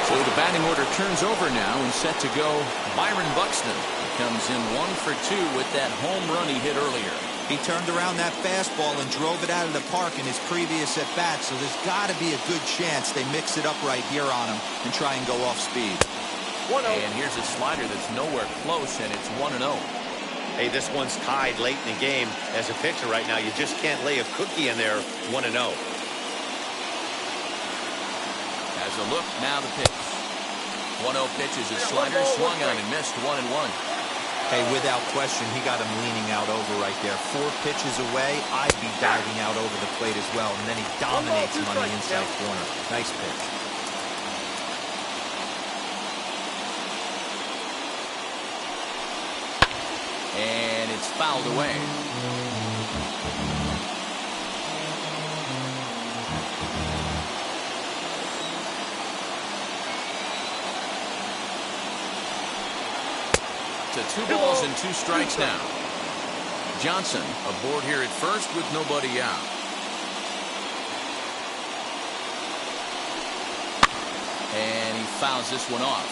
So the batting order turns over now, and set to go Byron Buxton. He comes in 1 for 2 with that home run he hit earlier. He turned around that fastball and drove it out of the park in his previous at-bat, so there's got to be a good chance they mix it up right here on him and try and go off speed. 1-0. And here's a slider that's nowhere close, and it's 1-0. Hey, this one's tied late in the game. As a pitcher right now, you just can't lay a cookie in there. 1-0. As a look, now the pitch. 1-0 pitch is a slider, swung on and missed. 1-1. Hey, without question, he got him leaning out over right there. 4 pitches away, I'd be diving out over the plate as well, and then he dominates him on the inside corner. Nice pitch. And it's fouled away. To 2 balls and 2 strikes now. Johnson aboard here at first with nobody out. And he fouls this one off.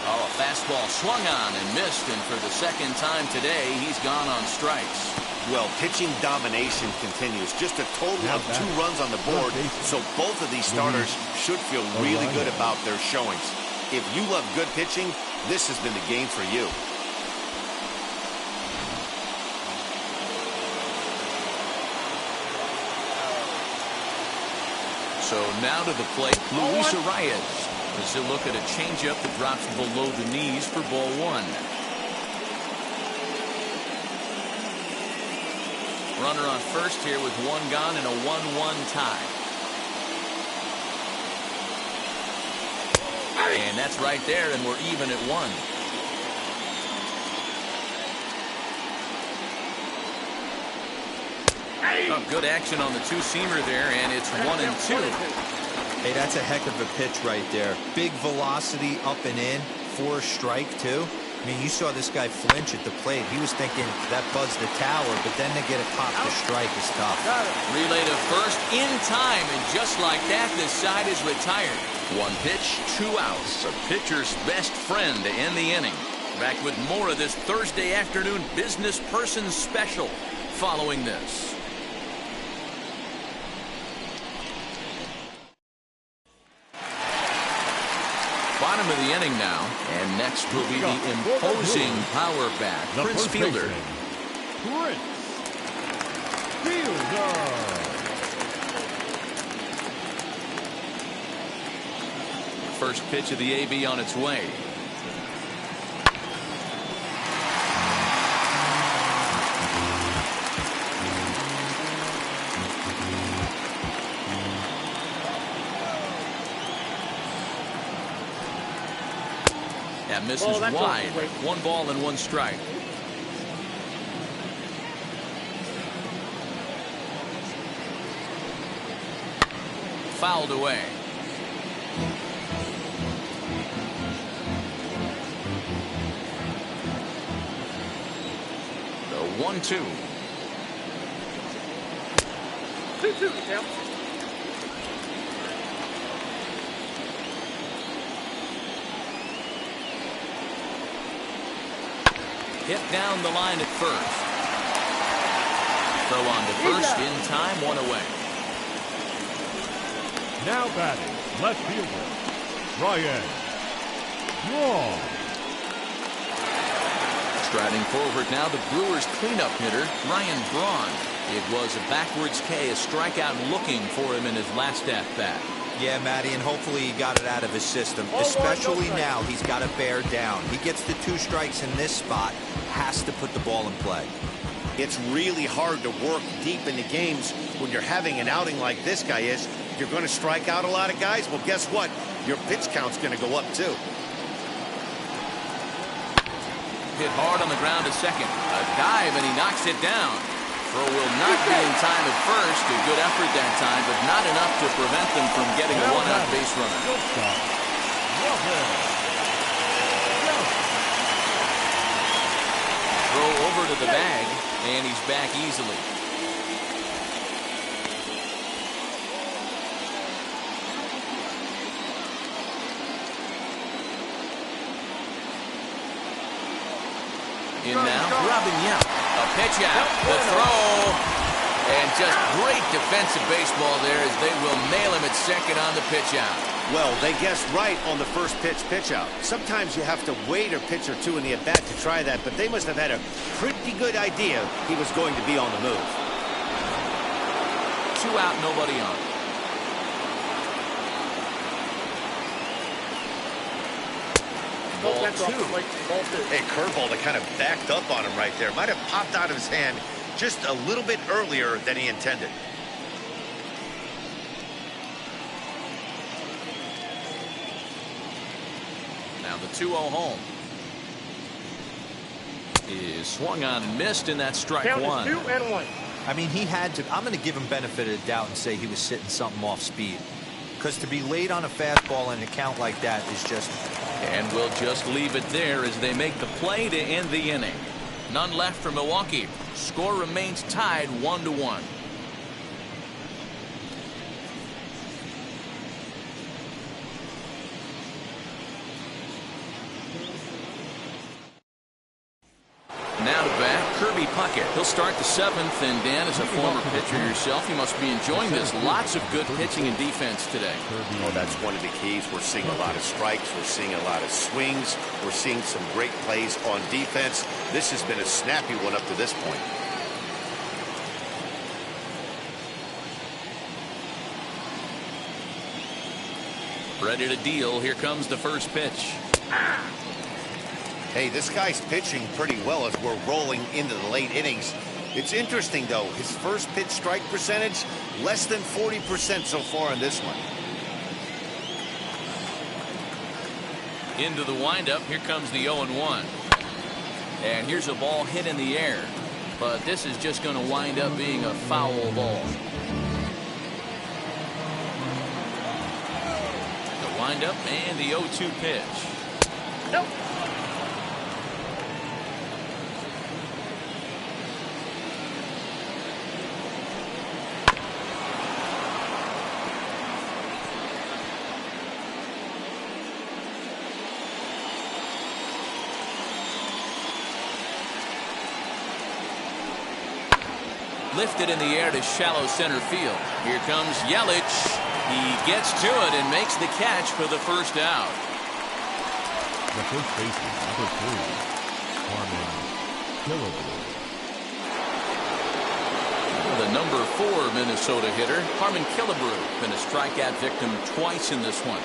Oh, a fastball swung on and missed, and for the second time today, he's gone on strikes. Well, pitching domination continues. Just a total of 2 runs on the board, so both of these starters should feel really good about their showings. If you love good pitching, this has been the game for you. So now to the plate, Luis Arias. As he'll look at a changeup that drops below the knees for ball 1. Runner on first here with 1 gone and a 1-1 tie. And that's right there, and we're even at 1. Oh, good action on the 2-seamer there, and it's 1-2. Hey, that's a heck of a pitch right there. Big velocity up and in for a strike, too. I mean, you saw this guy flinch at the plate. He was thinking that buzzed the tower, but then to get it popped to strike is tough. Relay to first in time, and just like that, this side is retired. 1 pitch, 2 outs. A pitcher's best friend to end the inning. Back with more of this Thursday afternoon Business Person Special following this. Bottom of the inning now, and next will be the imposing power back, Prince Fielder. Prince Fielder. First pitch of the AB on its way. That misses wide. 1 ball and 1 strike. Fouled away. The 1-2. 2-2 count. Hit down the line at first. Throw on to first in time, 1 away. Now batting, left fielder, Braun. Striding forward now, the Brewers cleanup hitter, Braun. It was a backwards K, a strikeout looking for him in his last at-bat. Yeah, Matty, and hopefully he got it out of his system, especially now he's got to bear down. He gets the 2 strikes in this spot, has to put the ball in play. It's really hard to work deep into games when you're having an outing like this guy is. You're going to strike out a lot of guys. Well, guess what? your pitch count's going to go up too. Hit hard on the ground to second. A dive, and he knocks it down. Throw will not be in time at first. A good effort that time, but not enough to prevent them from getting a one-out base runner. Throw over to the bag, and he's back easily. In now, Robin Yount. A pitch out, the throw, and just great defensive baseball there as they will nail him at second on the pitch out. Well, they guessed right on the first pitch out. Sometimes you have to wait a pitch or two in the at-bat to try that, but they must have had a pretty good idea he was going to be on the move. 2 out, nobody on. Ball 2. Hey, curveball that kind of backed up on him right there. Might have popped out of his hand just a little bit earlier than he intended. Now the 2-0 home. Is swung on and missed, in that strike Count one. is 2-1. I mean, he had to. I'm going to give him benefit of the doubt and say he was sitting something off speed. Because to be late on a fastball in a count like that is just... And we'll just leave it there as they make the play to end the inning. None left for Milwaukee. Score remains tied 1-1. Now to bat, Kirby Puckett. He'll start the 7th, and Dan, as a former pitcher yourself, you must be enjoying this. Lots of good pitching and defense today. Oh, that's one of the keys. We're seeing a lot of strikes. We're seeing a lot of swings. We're seeing some great plays on defense. This has been a snappy one up to this point. Ready to deal. Here comes the first pitch. Hey, this guy's pitching pretty well as we're rolling into the late innings. It's interesting, though. His first pitch strike percentage, less than 40% so far in this one. Into the windup. Here comes the 0-1. And here's a ball hit in the air. But this is just going to wind up being a foul ball. The windup and the 0-2 pitch. Nope. Lifted in the air to shallow center field. Here comes Yelich. He gets to it and makes the catch for the first out. The first baseman, number 3, Harmon Killebrew. The number 4 Minnesota hitter, Harmon Killebrew, been a strikeout victim twice in this one.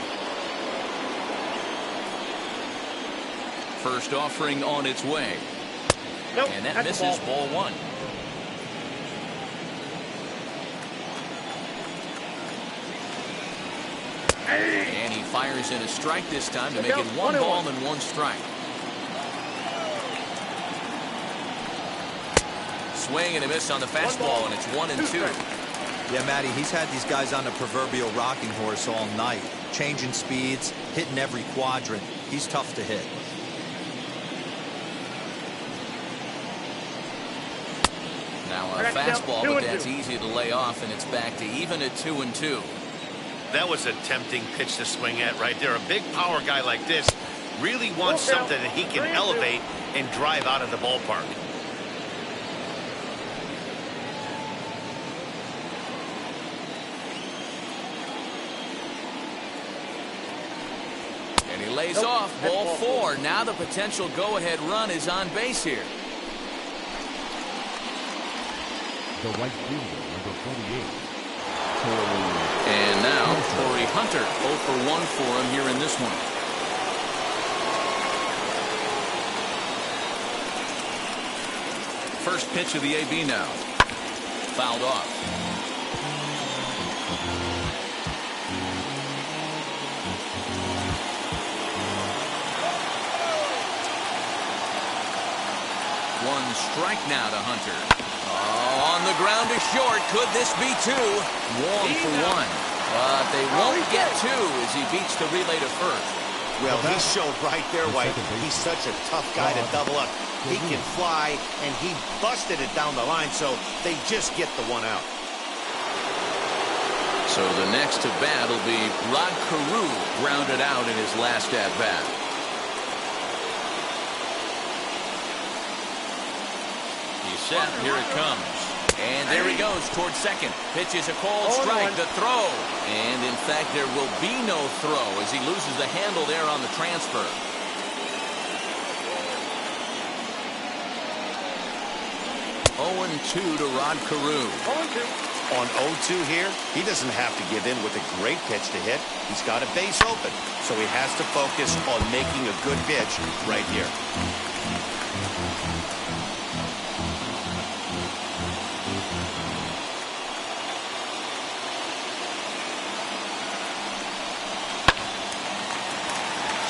First offering on its way. Nope, And that misses, ball 1. And he fires in a strike this time to make it 1 ball and 1 strike. Swing and a miss on the fastball, and it's 1-2. Yeah, Matty, he's had these guys on the proverbial rocking horse all night, changing speeds, hitting every quadrant. He's tough to hit. Now a fastball, but that's easy to lay off, and it's back to even at 2-2. That was a tempting pitch to swing at right there. A big power guy like this really wants something that he can elevate and drive out of the ballpark. And he lays off, ball 4. Now the potential go-ahead run is on base here. The right fielder, number 48, And now Torrey Hunter, 0 for 1 for him here in this one. First pitch of the AB now. Fouled off. strike now to Hunter. Oh, on the ground to short. Could this be two? Wong for one. But they won't get two as he beats the relay to first. Well, he showed right there why he's such a tough guy to double up. He can fly, and he busted it down the line, so they just get the one out. So the next to bat will be Rod Carew, grounded out in his last at-bat. He's set. Here it comes. And there he goes towards second. Pitch is a called strike. The throw. And, in fact, there will be no throw as he loses the handle there on the transfer. (0-2) to Rod Carew. 0-2. On 0-2 here, he doesn't have to give in with a great pitch to hit. He's got a base open, so he has to focus on making a good pitch right here.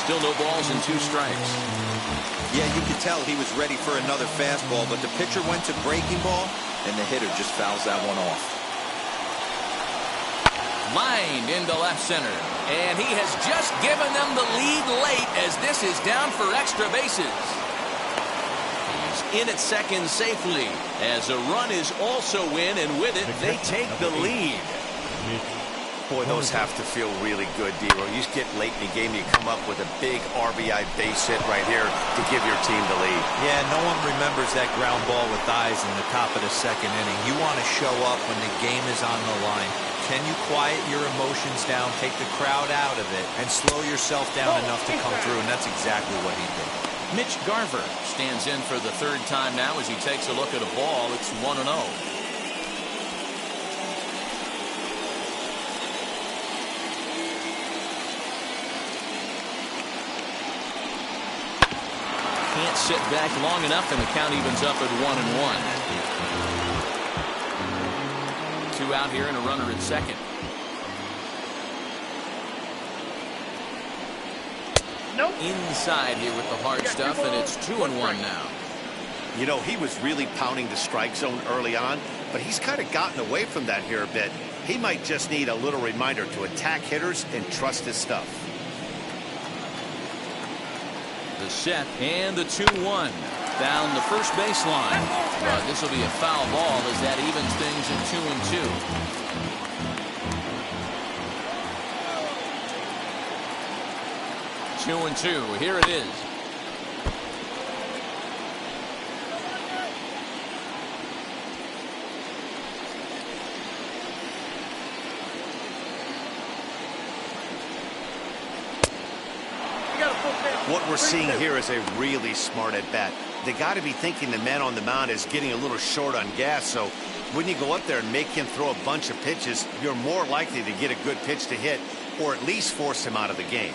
Still no balls and 2 strikes. Yeah, you could tell he was ready for another fastball, but the pitcher went to breaking ball, and the hitter just fouls that one off. Lined into left center. And he has just given them the lead late as this is down for extra bases. He's in at second safely as a run is also in, and with it, they take the lead. Boy, those have to feel really good, D-Roy. You just get late in the game, you come up with a big RBI base hit right here to give your team the lead. Yeah, no one remembers that ground ball with eyes in the top of the second inning. You want to show up when the game is on the line. Can you quiet your emotions down, take the crowd out of it, and slow yourself down enough to come through? And that's exactly what he did. Mitch Garver stands in for the 3rd time now as he takes a look at a ball. It's 1-0. Can't sit back long enough, and the count evens up at 1-1. 2 out here and a runner at second. Nope. Inside here with the hard stuff, and it's 2-1 now. You know, he was really pounding the strike zone early on, but he's kind of gotten away from that here a bit. He might just need a little reminder to attack hitters and trust his stuff. The set and the 2-1 down the first baseline. But this will be a foul ball as that evens things at 2-2. 2-2. Here it is. What we're seeing here is a really smart at-bat. They got to be thinking the man on the mound is getting a little short on gas, so when you go up there and make him throw a bunch of pitches, you're more likely to get a good pitch to hit or at least force him out of the game.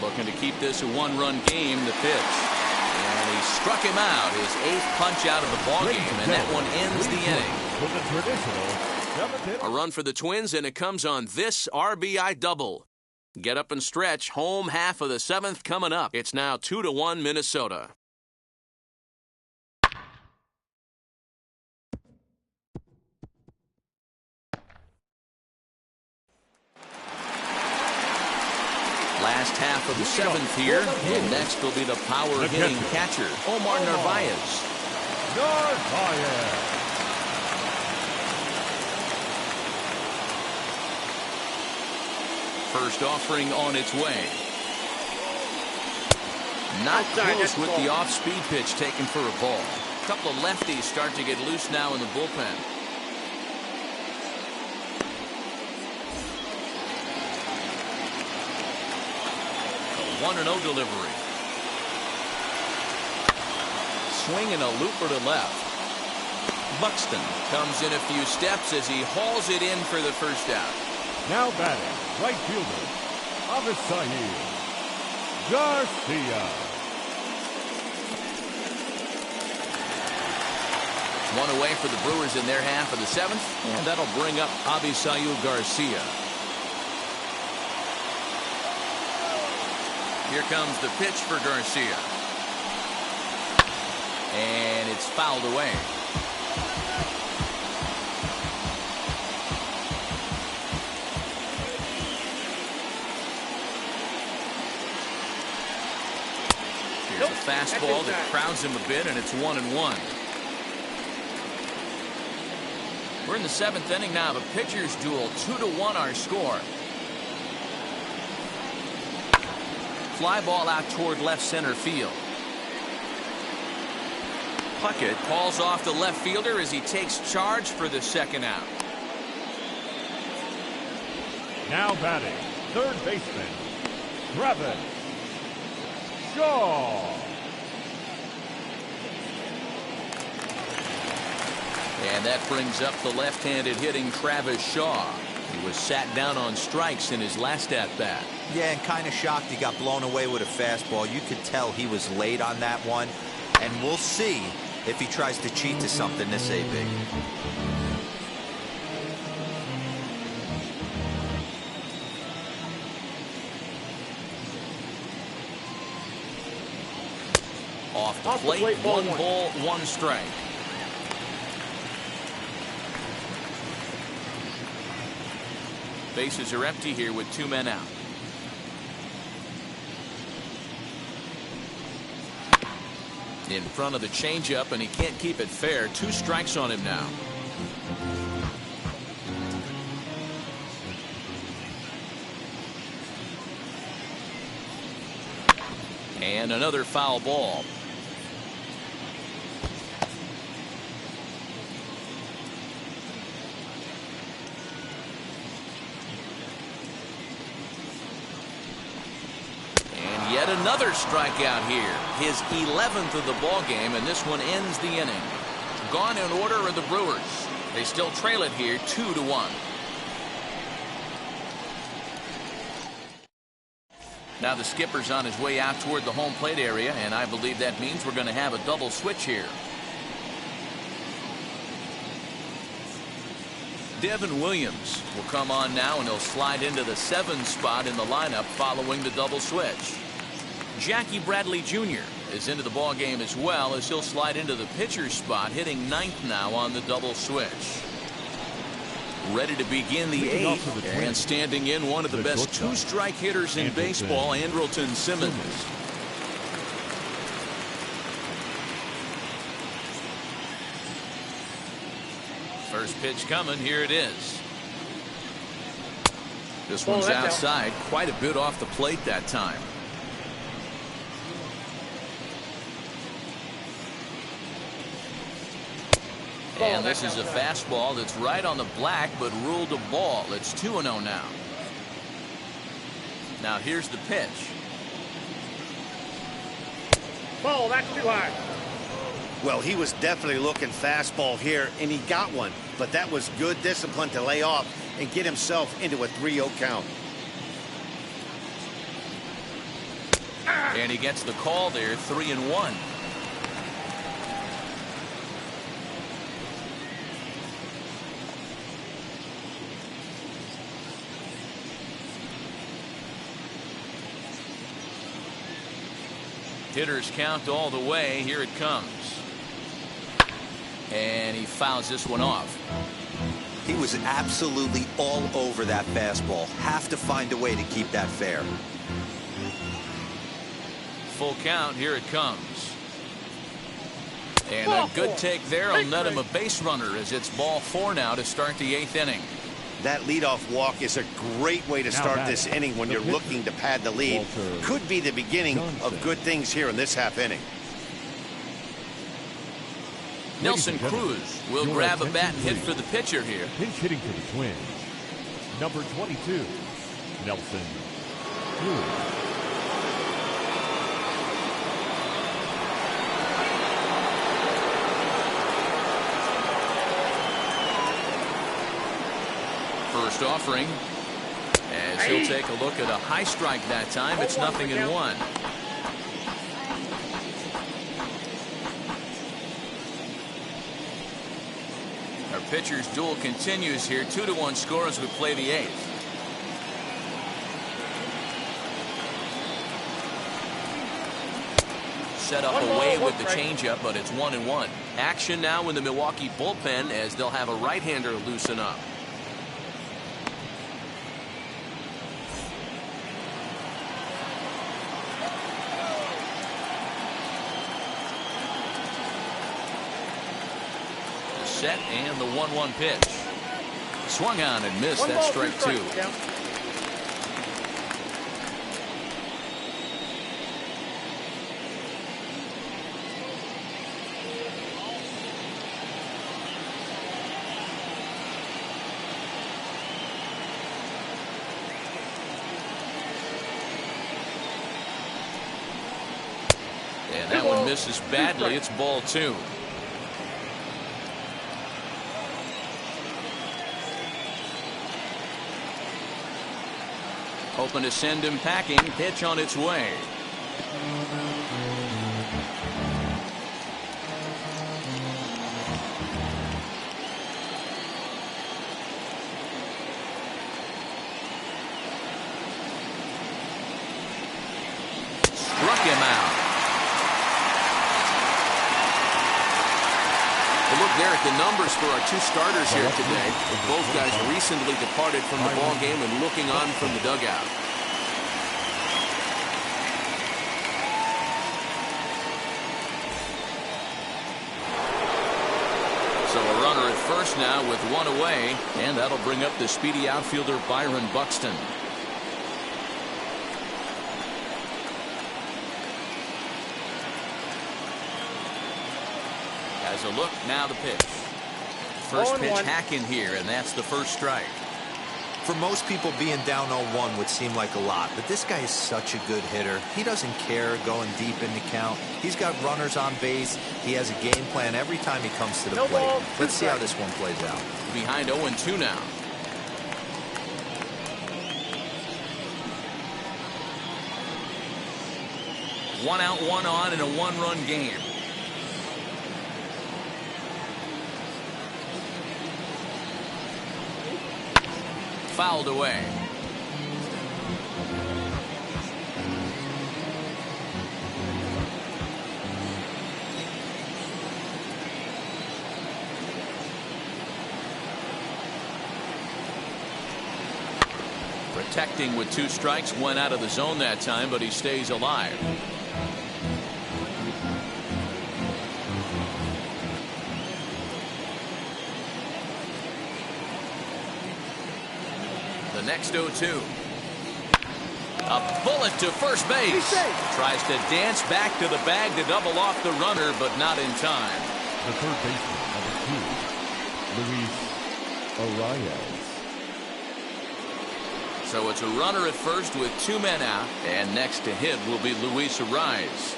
Looking to keep this a 1-run game, the pitch. And he struck him out, his 8th punch out of the ballgame, and that one ends the inning. A run for the Twins, and it comes on this RBI double. Get up and stretch. Home half of the 7th coming up. It's now 2-1 Minnesota. Last half of the 7th here, and next will be the power hitting catcher, Omar Nervaez. First offering on its way. Not close with the off-speed pitch taken for a ball. A couple of lefties start to get loose now in the bullpen. A 1-0 delivery. Swinging a looper to left. Buxton comes in a few steps as he hauls it in for the first out. Now batting, right fielder, Garcia. One away for the Brewers in their half of the 7th, and that'll bring up Avisail Garcia. Here comes the pitch for Garcia. And it's fouled away. Here's a fastball that crowds him a bit, and it's 1-1. We're in the 7th inning now. The pitcher's duel, 2-1 our score. Fly ball out toward left center field. Puckett calls off the left fielder as he takes charge for the second out. Now batting, third baseman, Trevor Shaw. And that brings up the left-handed hitting Travis Shaw. He was sat down on strikes in his last at-bat. Yeah, and kind of shocked he got blown away with a fastball. You could tell he was late on that one. And we'll see if he tries to cheat to something this AB. Off the plate, 1 ball, 1 strike. Bases are empty here with 2 men out. In front of the changeup, and he can't keep it fair. 2 strikes on him now. And another foul ball. Yet another strikeout here. His 11th of the ball game, and this one ends the inning. Gone in order are the Brewers. They still trail it here 2-1. Now the skipper's on his way out toward the home plate area, and I believe that means we're going to have a double switch here. Devin Williams will come on now, and he'll slide into the 7 spot in the lineup following the double switch. Jackie Bradley Jr. is into the ball game as well, as he'll slide into the pitcher's spot, hitting 9th now on the double switch. Ready to begin the 8th, and standing in one of the best 2-strike hitters in baseball, Andrelton Simmons. First pitch coming, here it is. This one's outside, quite a bit off the plate that time. And this is a fastball that's right on the black, but ruled a ball. It's 2-0 now. Now here's the pitch. Ball, that's too high. Well, he was definitely looking fastball here, and he got one. But that was good discipline to lay off and get himself into a 3-0 count. And he gets the call there, 3-1. Hitters count all the way. Here it comes. And he fouls this one off. He was absolutely all over that fastball. Have to find a way to keep that fair. Full count. Here it comes. And a good take there will net him a base runner, as it's ball 4 now to start the 8th inning. That leadoff walk is a great way to start this inning when you're looking to pad the lead. Could be the beginning of good things here in this half inning. Nelson Cruz will grab a bat and hit for the pitcher here. Pinch hitting for the Twins, number 22, Nelson Cruz. First offering, as he'll take a look at a high strike that time. It's 0-1. Our pitcher's duel continues here. 2-1 score as we play the 8th. set up away with the changeup, but it's 1-1. Action now in the Milwaukee bullpen as they'll have a right-hander loosen up. The set and the 1-1 pitch. Swung on and missed. That's strike two. And that one misses badly. It's ball two. Hoping to send him packing. Pitch on its way. Struck him out. We'll look there at the numbers for our two starters here today. Both guys recently departed from the ball game and looking on from the dugout. So a runner at first now with one away, and that'll bring up the speedy outfielder Byron Buxton. As a look, now the pitch. First pitch hacking here, and that's the first strike. For most people, being down 0-1 would seem like a lot, but this guy is such a good hitter. He doesn't care going deep in the count. He's got runners on base. He has a game plan every time he comes to the plate. Let's see how this one plays out. Behind 0-2 now. One out, one on in a one-run game. Fouled away. Protecting with two strikes, went out of the zone that time, but he stays alive. The next 0-2. A bullet to first base. Tries to dance back to the bag to double off the runner, but not in time. The third baseman, number 2, Luis Arias. So it's a runner at first with two men out, and next to hit will be Luis Arias.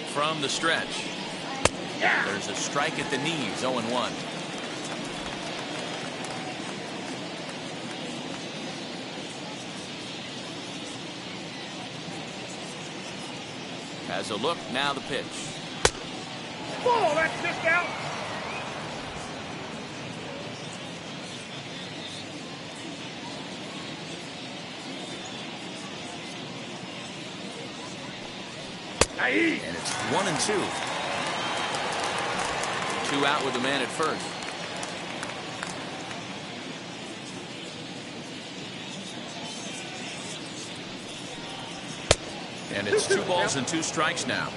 From the stretch. There's a strike at the knees, 0-1. As a look, now the pitch. Ball, that's just out. And it's 1-2. Two out with the man at first. And it's 2 balls and 2 strikes now.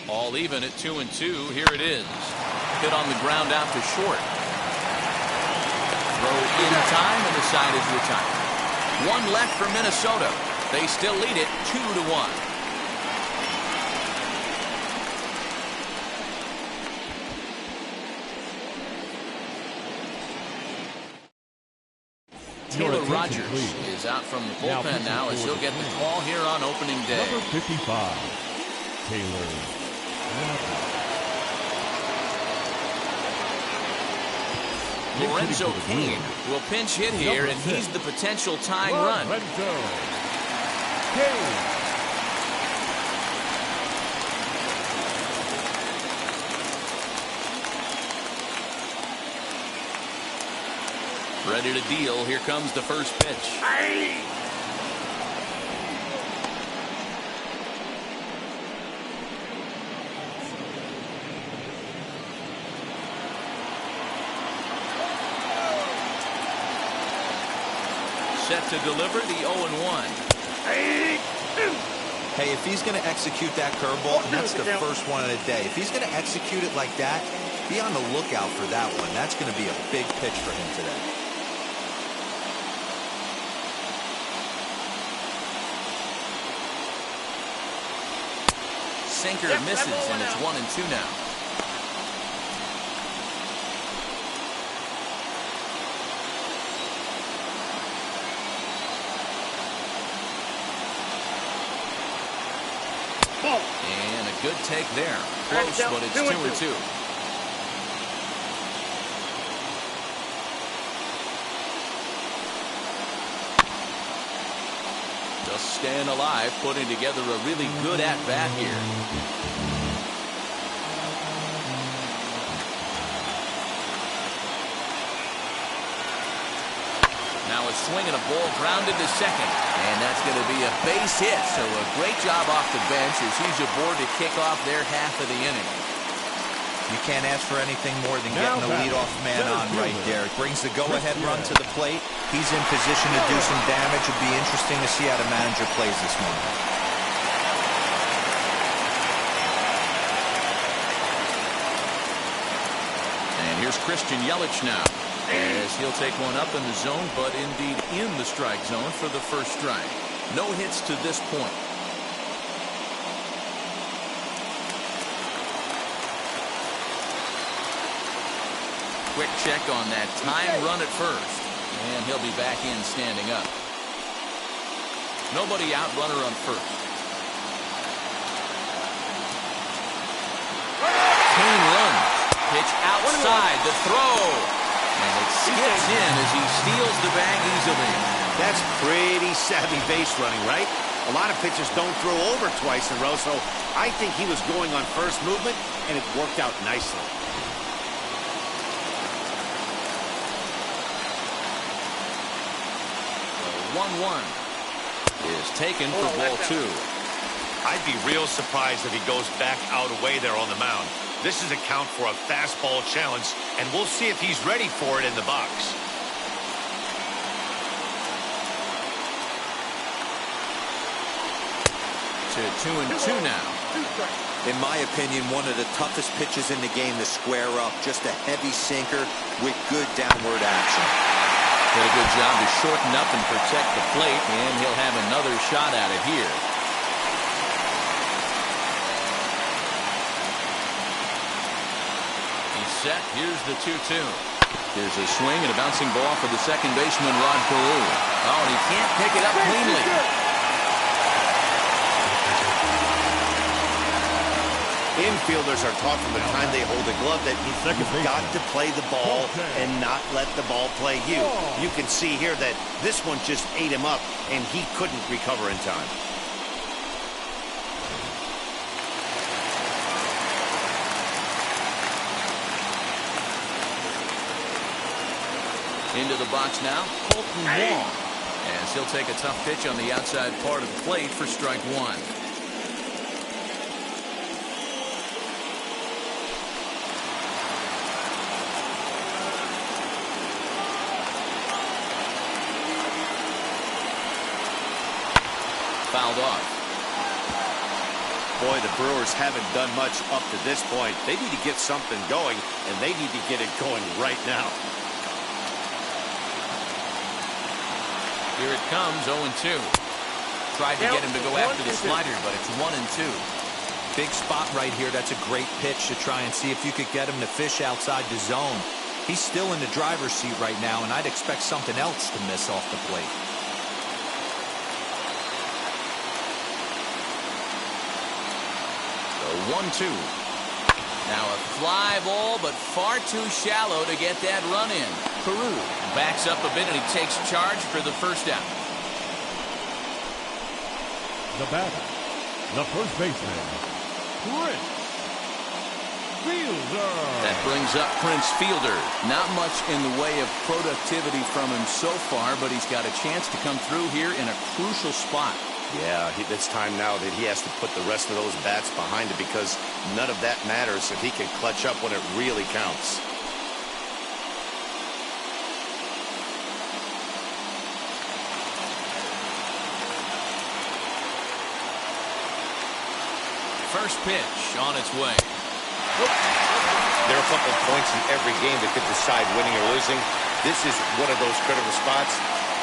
All even at 2-2. Here it is. Hit on the ground out to short. Throw in time, and the side is retired. One left for Minnesota. They still lead it 2-1. Taylor Rogers is out from the bullpen now as he'll get the call here on opening day. Number 55, Taylor Rogers. Lorenzo Cain will pinch hit here, and he's the potential tying run. Lorenzo Cain. Ready to deal. Here comes the first pitch. Set to deliver the 0-1. Hey, if he's going to execute that curveball, and that's the first one of the day, if he's going to execute it like that, be on the lookout for that one. That's going to be a big pitch for him today. Sinker misses, and it's 1-2 now. And a good take there. Close, but it's 2-2. Just staying alive, putting together a really good at-bat here. Now a swing and a ball grounded to second. And that's going to be a base hit. So a great job off the bench as he's aboard to kick off their half of the inning. You can't ask for anything more than getting a leadoff man on right there. It brings the go-ahead run to the plate. He's in position to do some damage. It'd be interesting to see how the manager plays this one. And here's Christian Yelich now, as he'll take one up in the zone, but indeed in the strike zone for the first strike. No hits to this point. Quick check on that time run at first, and he'll be back in standing up. Nobody out, runner on first. Clean run. Pitch outside, the throw. And it skips in as he steals the bag easily. That's pretty savvy base running, right? A lot of pitchers don't throw over twice in a row, so I think he was going on first movement, and it worked out nicely. 1-1 is taken for ball 2. I'd be real surprised if he goes back out away there on the mound. This is a count for a fastball challenge, and we'll see if he's ready for it in the box. To 2-2 now. In my opinion, one of the toughest pitches in the game to square up. Just a heavy sinker with good downward action. Did a good job to shorten up and protect the plate, and he'll have another shot at it here. He's set. Here's the 2-2. Here's a swing and a bouncing ball for the second baseman, Rod Carew. Oh, and he can't pick it up cleanly. Infielders are taught from the time they hold the glove that you've got to play the ball and not let the ball play you. You can see here that this one just ate him up, and he couldn't recover in time. Into the box now, Colton Wong, as he'll take a tough pitch on the outside part of the plate for strike 1. Fouled off. Boy, the Brewers haven't done much up to this point. They need to get something going, and they need to get it going right now. Here it comes, 0-2. Tried to get him to go after the slider, but it's 1-2. Big spot right here. That's a great pitch to try and see if you could get him to fish outside the zone. He's still in the driver's seat right now, and I'd expect something else to miss off the plate. 1-2. Now a fly ball, but far too shallow to get that run in. Carew backs up a bit, and he takes charge for the first out. The batter, the first baseman, Prince. Fielder. That brings up Prince Fielder. Not much in the way of productivity from him so far, but he's got a chance to come through here in a crucial spot. Yeah, it's time now that he has to put the rest of those bats behind it, because none of that matters if he can clutch up when it really counts. First pitch on its way. There are a couple of points in every game that could decide winning or losing. This is one of those critical spots.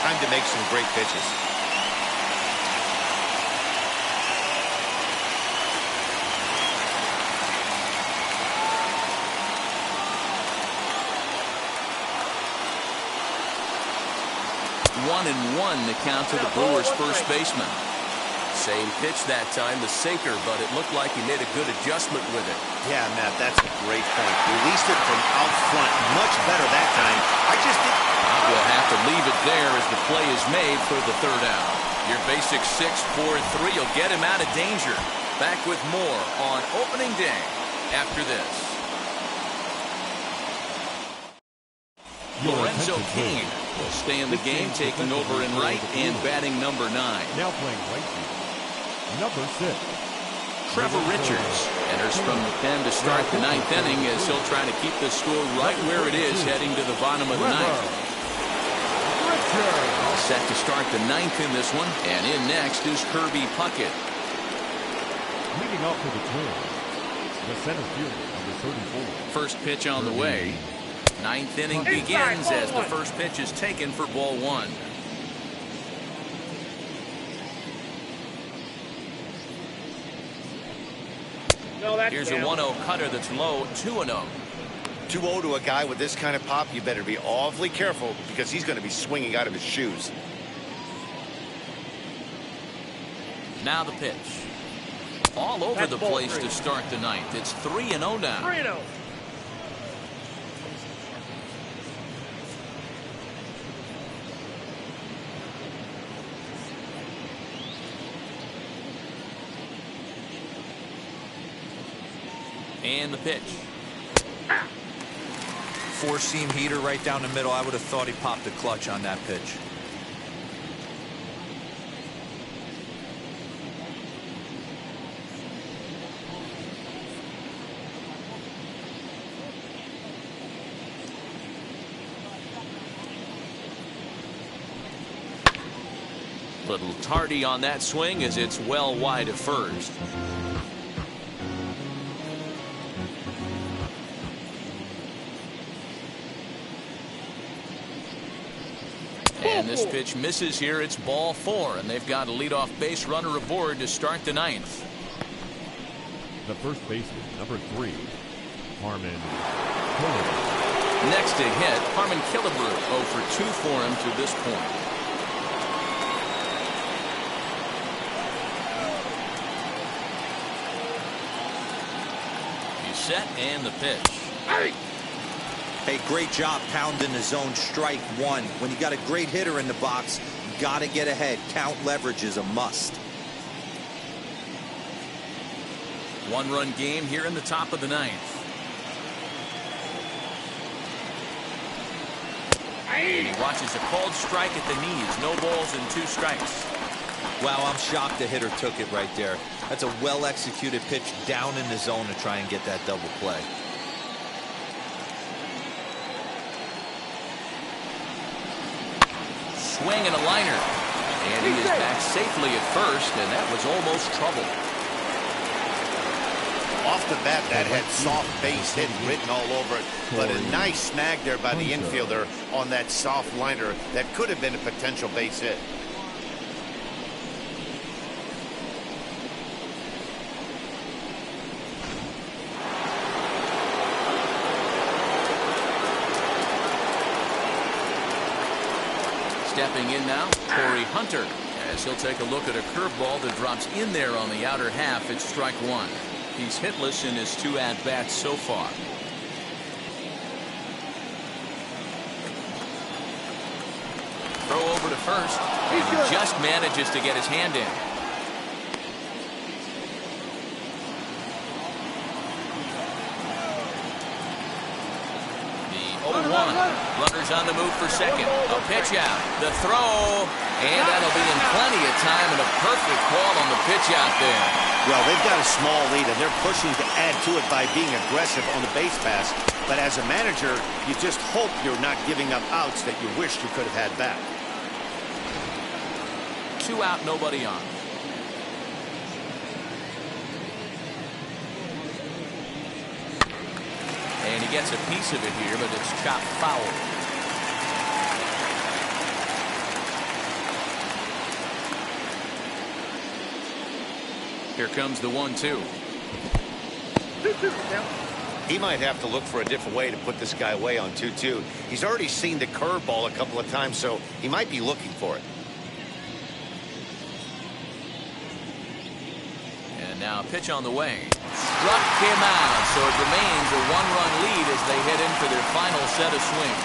Time to make some great pitches. One and one to count to the Brewers' first baseman. Same pitch that time, the sinker, but it looked like he made a good adjustment with it. Yeah, Matt, that's a great point. Released it from out front much better that time. I just think we'll have to leave it there as the play is made for the third out. Your basic 6-4-3 will get him out of danger. Back with more on opening day after this. Lorenzo Cain will stay in the game, taking over in right and batting number 9. Now playing right field, number 6. Trevor Richards enters from the pen to start the 9th inning, as he'll try to keep the score right where it is heading to the bottom of the 9th. All set to start the 9th in this one, and in next is Kirby Puckett. Leading off for the Twins, the center fielder, number 34. First pitch on the way. 9th inning begins as the first pitch is taken for ball 1. Here's a 1-0 cutter that's low, 2-0. 2-0 to a guy with this kind of pop, you better be awfully careful, because he's going to be swinging out of his shoes. Now the pitch. All over the place to start the 9th. It's 3-0 now. 3-0. And the pitch. Four-seam heater right down the middle. I would have thought he popped a clutch on that pitch. Little tardy on that swing as it's well wide of first. And this pitch misses here. It's ball 4, and they've got a leadoff base runner aboard to start the 9th. The first baseman, number 3, Harmon Killebrew. Next to hit, Harmon Killebrew, 0 for 2 for him to this point. He's set, and the pitch. Hey, great job pounding the zone. Strike 1. When you got a great hitter in the box, you got to get ahead. Count leverage is a must. 1-run game here in the top of the 9th. And he watches a called strike at the knees. No balls and 2 strikes. Wow, I'm shocked the hitter took it right there. That's a well-executed pitch down in the zone to try and get that double play. Swing and a liner. And he is back safely at first, and that was almost trouble. Off the bat, that had soft base hit written all over it, but a nice snag there by the infielder on that soft liner that could have been a potential base hit. Stepping in now, Torrey Hunter, as he'll take a look at a curveball that drops in there on the outer half. It's strike 1. He's hitless in his 2 at-bats so far. Throw over to first. And he just manages to get his hand in. on the move for second. A pitch out. The throw. And that'll be in plenty of time and a perfect call on the pitch out there. Well, they've got a small lead, and they're pushing to add to it by being aggressive on the base pass. But as a manager, you just hope you're not giving up outs that you wish you could have had back. 2 out, nobody on. And he gets a piece of it here, but it's chopped foul. Here comes the 1-2. He might have to look for a different way to put this guy away on 2-2. He's already seen the curveball a couple of times, so he might be looking for it. And now a pitch on the way. Struck him out, so it remains a 1-run lead as they head in for their final set of swings.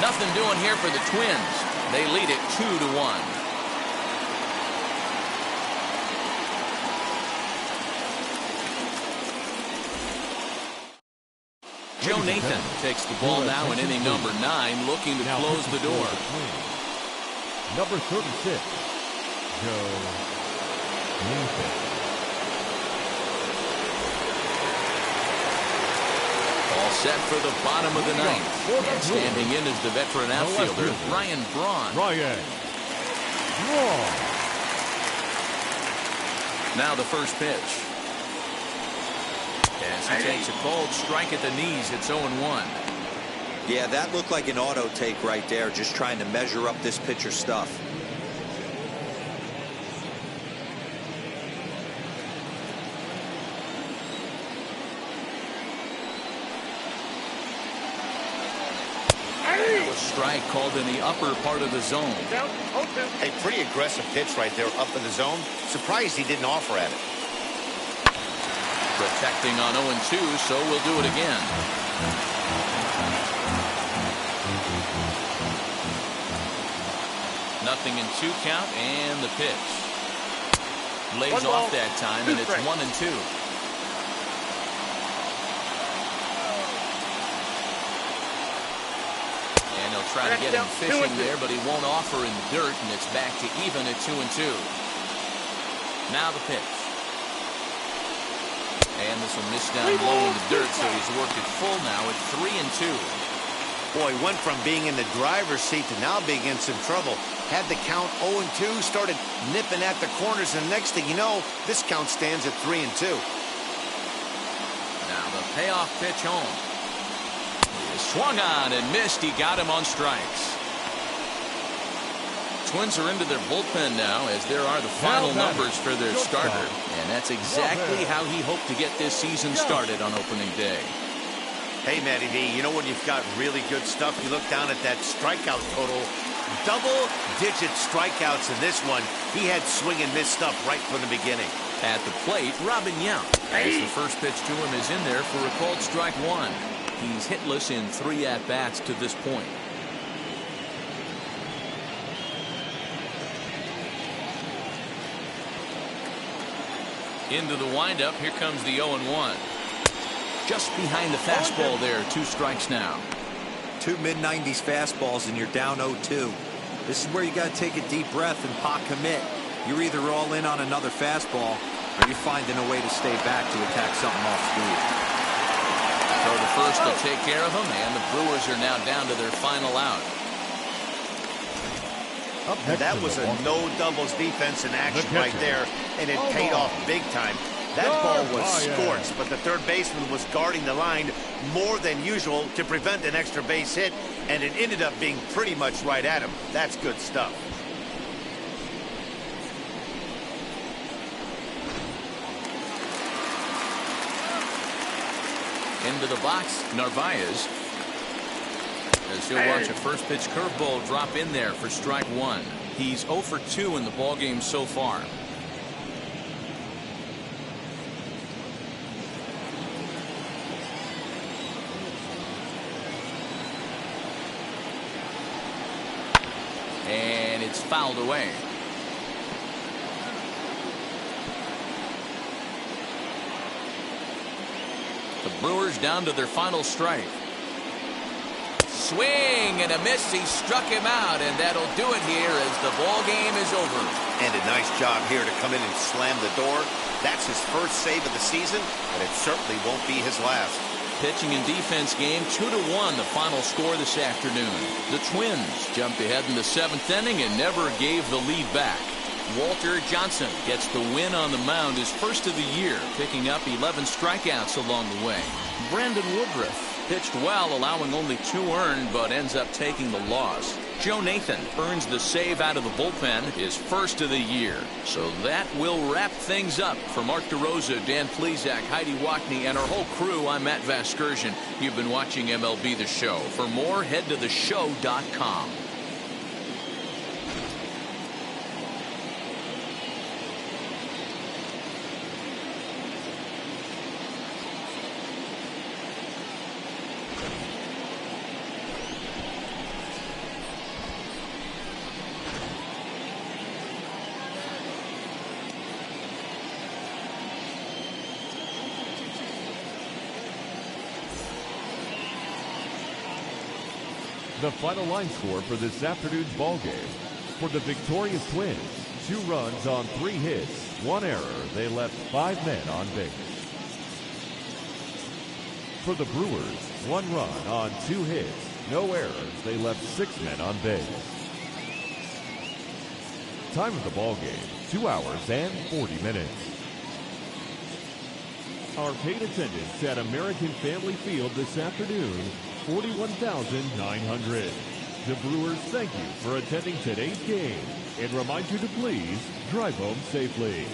Nothing doing here for the Twins. They lead it 2-1. Joe Nathan takes the ball now in inning number 9, looking to close the door. Number 36, Joe Nathan. All set for the bottom of the 9th. And standing in is the veteran outfielder, Braun. Braun. Now the first pitch. As he takes a cold strike at the knees, it's 0-1. Yeah, that looked like an auto take right there, just trying to measure up this pitcher's stuff. A strike called in the upper part of the zone. A pretty aggressive pitch right there up in the zone. Surprised he didn't offer at it. Protecting on 0-2, so we'll do it again. Nothing in 2 count, and the pitch. Lays off that time, and it's 1-2. And he'll try to get him fishing there, but he won't offer in dirt, and it's back to even at 2-2. Now the pitch. And this will miss down low in the dirt, so he's worked it full now at 3-2. Boy, went from being in the driver's seat to now being in some trouble. Had the count 0-2, started nipping at the corners, and the next thing you know, this count stands at 3-2. Now the payoff pitch home. He swung on and missed. He got him on strikes. Twins are into their bullpen now, as there are the final numbers for their starter. And that's exactly how he hoped to get this season started on opening day. Hey, Matty V, you know when you've got really good stuff, you look down at that strikeout total. Double-digit strikeouts in this one. He had swing and miss stuff right from the beginning. At the plate, Robin Yount. As the first pitch to him is in there for a called strike 1. He's hitless in 3 at-bats to this point. Into the windup, here comes the 0-1. Just behind the fastball there, 2 strikes now. 2 mid-90s fastballs and you're down 0-2. This is where you got to take a deep breath and pot commit. You're either all in on another fastball or you're finding a way to stay back to attack something off speed. So the first to take care of him, and the Brewers are now down to their final out. That was a no-doubles defense in action right there, and it paid off big time. That ball was scorched, but the third baseman was guarding the line more than usual to prevent an extra base hit, and it ended up being pretty much right at him. That's good stuff. Into the box, Nervaez. As he'll watch a first pitch curveball drop in there for strike 1. He's 0 for 2 in the ballgame so far. And it's fouled away. The Brewers down to their final strike. swing and a miss. He struck him out, and that'll do it here as the ball game is over. And a nice job here to come in and slam the door. That's his first save of the season, but it certainly won't be his last. Pitching and defense game 2-1, the final score this afternoon. The Twins jumped ahead in the 7th inning and never gave the lead back. Walter Johnson gets the win on the mound, his first of the year, picking up 11 strikeouts along the way. Brandon Woodruff pitched well, allowing only 2 earned, but ends up taking the loss. Joe Nathan earns the save out of the bullpen, his first of the year. So that will wrap things up. For Mark DeRosa, Dan Plesac, Heidi Wackney, and our whole crew, I'm Matt Vasgersian. You've been watching MLB The Show. For more, head to theshow.com. The final line score for this afternoon's ball game. For the victorious Twins, 2 runs on 3 hits, 1 error. They left 5 men on base. For the Brewers, 1 run on 2 hits, no errors. They left 6 men on base. Time of the ball game, 2 hours and 40 minutes. Our paid attendance at American Family Field this afternoon, 41,900. The Brewers thank you for attending today's game and remind you to please drive home safely.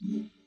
Mm-hmm.